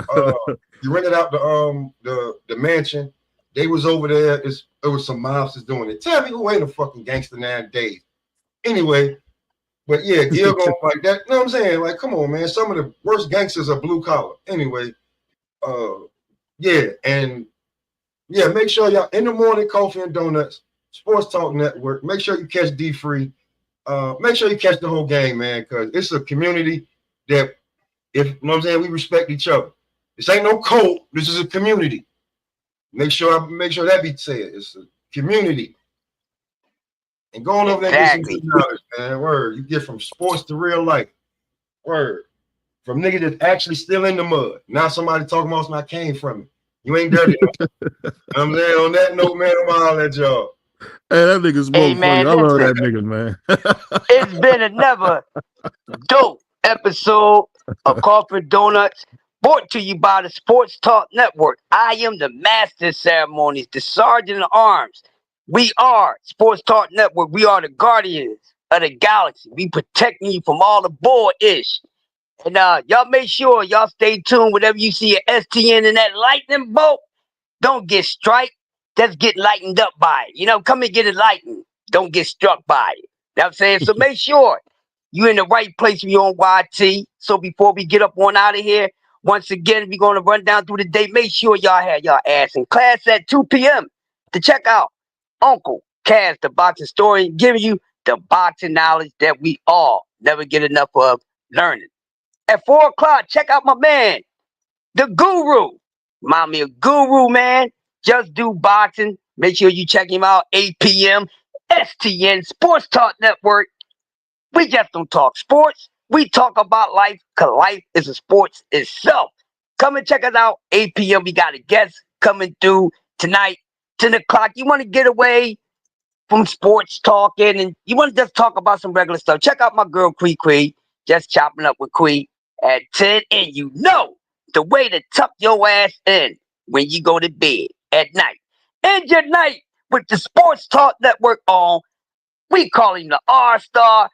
You rented out the mansion. They was over there. It was some mobsters doing it. Tell me who ain't a fucking gangster nowadays. Anyway, but yeah, Gil going like that. You know what I'm saying? Like, come on, man. Some of the worst gangsters are blue collar. Anyway, yeah, and yeah, make sure y'all in the morning, coffee and donuts, Sports Talk Network. Make sure you catch D Free. Make sure you catch the whole game, man, because it's a community that, if you know what I'm saying, we respect each other. This ain't no cult. This is a community. Make sure that be said. It's a community. And going over there and get some knowledge, man. Word. You get from sports to real life. Word. From nigga that's actually still in the mud. Now somebody talking about something I came from it. You ain't dirty enough. I'm saying, on that note, man, I'm all at y'all. Hey, that nigga Smoke funny. I love that nigga, man. It's been another dope episode of Coffee and Donuts, brought to you by the Sports Talk Network. I am the master of ceremonies, the sergeant at arms. We are Sports Talk Network. We are the guardians of the galaxy. We protecting you from all the bull-ish. And y'all make sure y'all stay tuned. Whenever you see an STN in that lightning bolt, don't get striked. Just get lightened up by it. Come and get it lightened. Don't get struck by it. You know what I'm saying? So make sure you're in the right place when you're on YT. So before we get up on out of here, once again, we're going to run down through the day. Make sure y'all have y'all ass in class at 2 p.m. to check out Uncle Kaz, the boxing historian, giving you the boxing knowledge that we all never get enough of learning. At 4 o'clock, check out my man, the Guru. Remind me of Guru, man. Just do boxing. Make sure you check him out. 8 p.m. STN Sports Talk Network. We just don't talk sports. We talk about life, because life is a sports itself. Come and check us out. 8 p.m. We got a guest coming through tonight. 10 o'clock. You want to get away from sports talking and you want to just talk about some regular stuff. Check out my girl, Quee. Just chopping up with Quee at 10. And you know the way to tuck your ass in when you go to bed at night. End your night with the Sports Talk Network on. We call him the R-Star,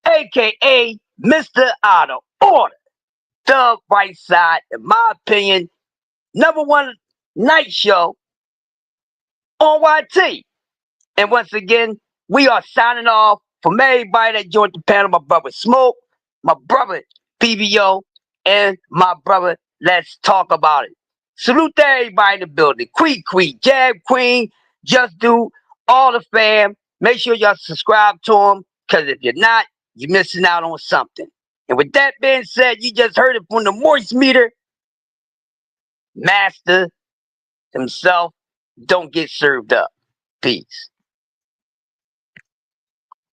a.k.a. Mr. Out of Order. The right side, in my opinion, #1 night show on YT. And once again, we are signing off from everybody that joined the panel. My brother Smoke, my brother PBO, and my brother Let's Talk About It. Salute to everybody in the building. Quee, Jab Queen, Just Do, all the fam. Make sure y'all subscribe to them, because if you're not, you're missing out on something. And with that being said, you just heard it from the moist meter master himself. Don't get served up. Peace.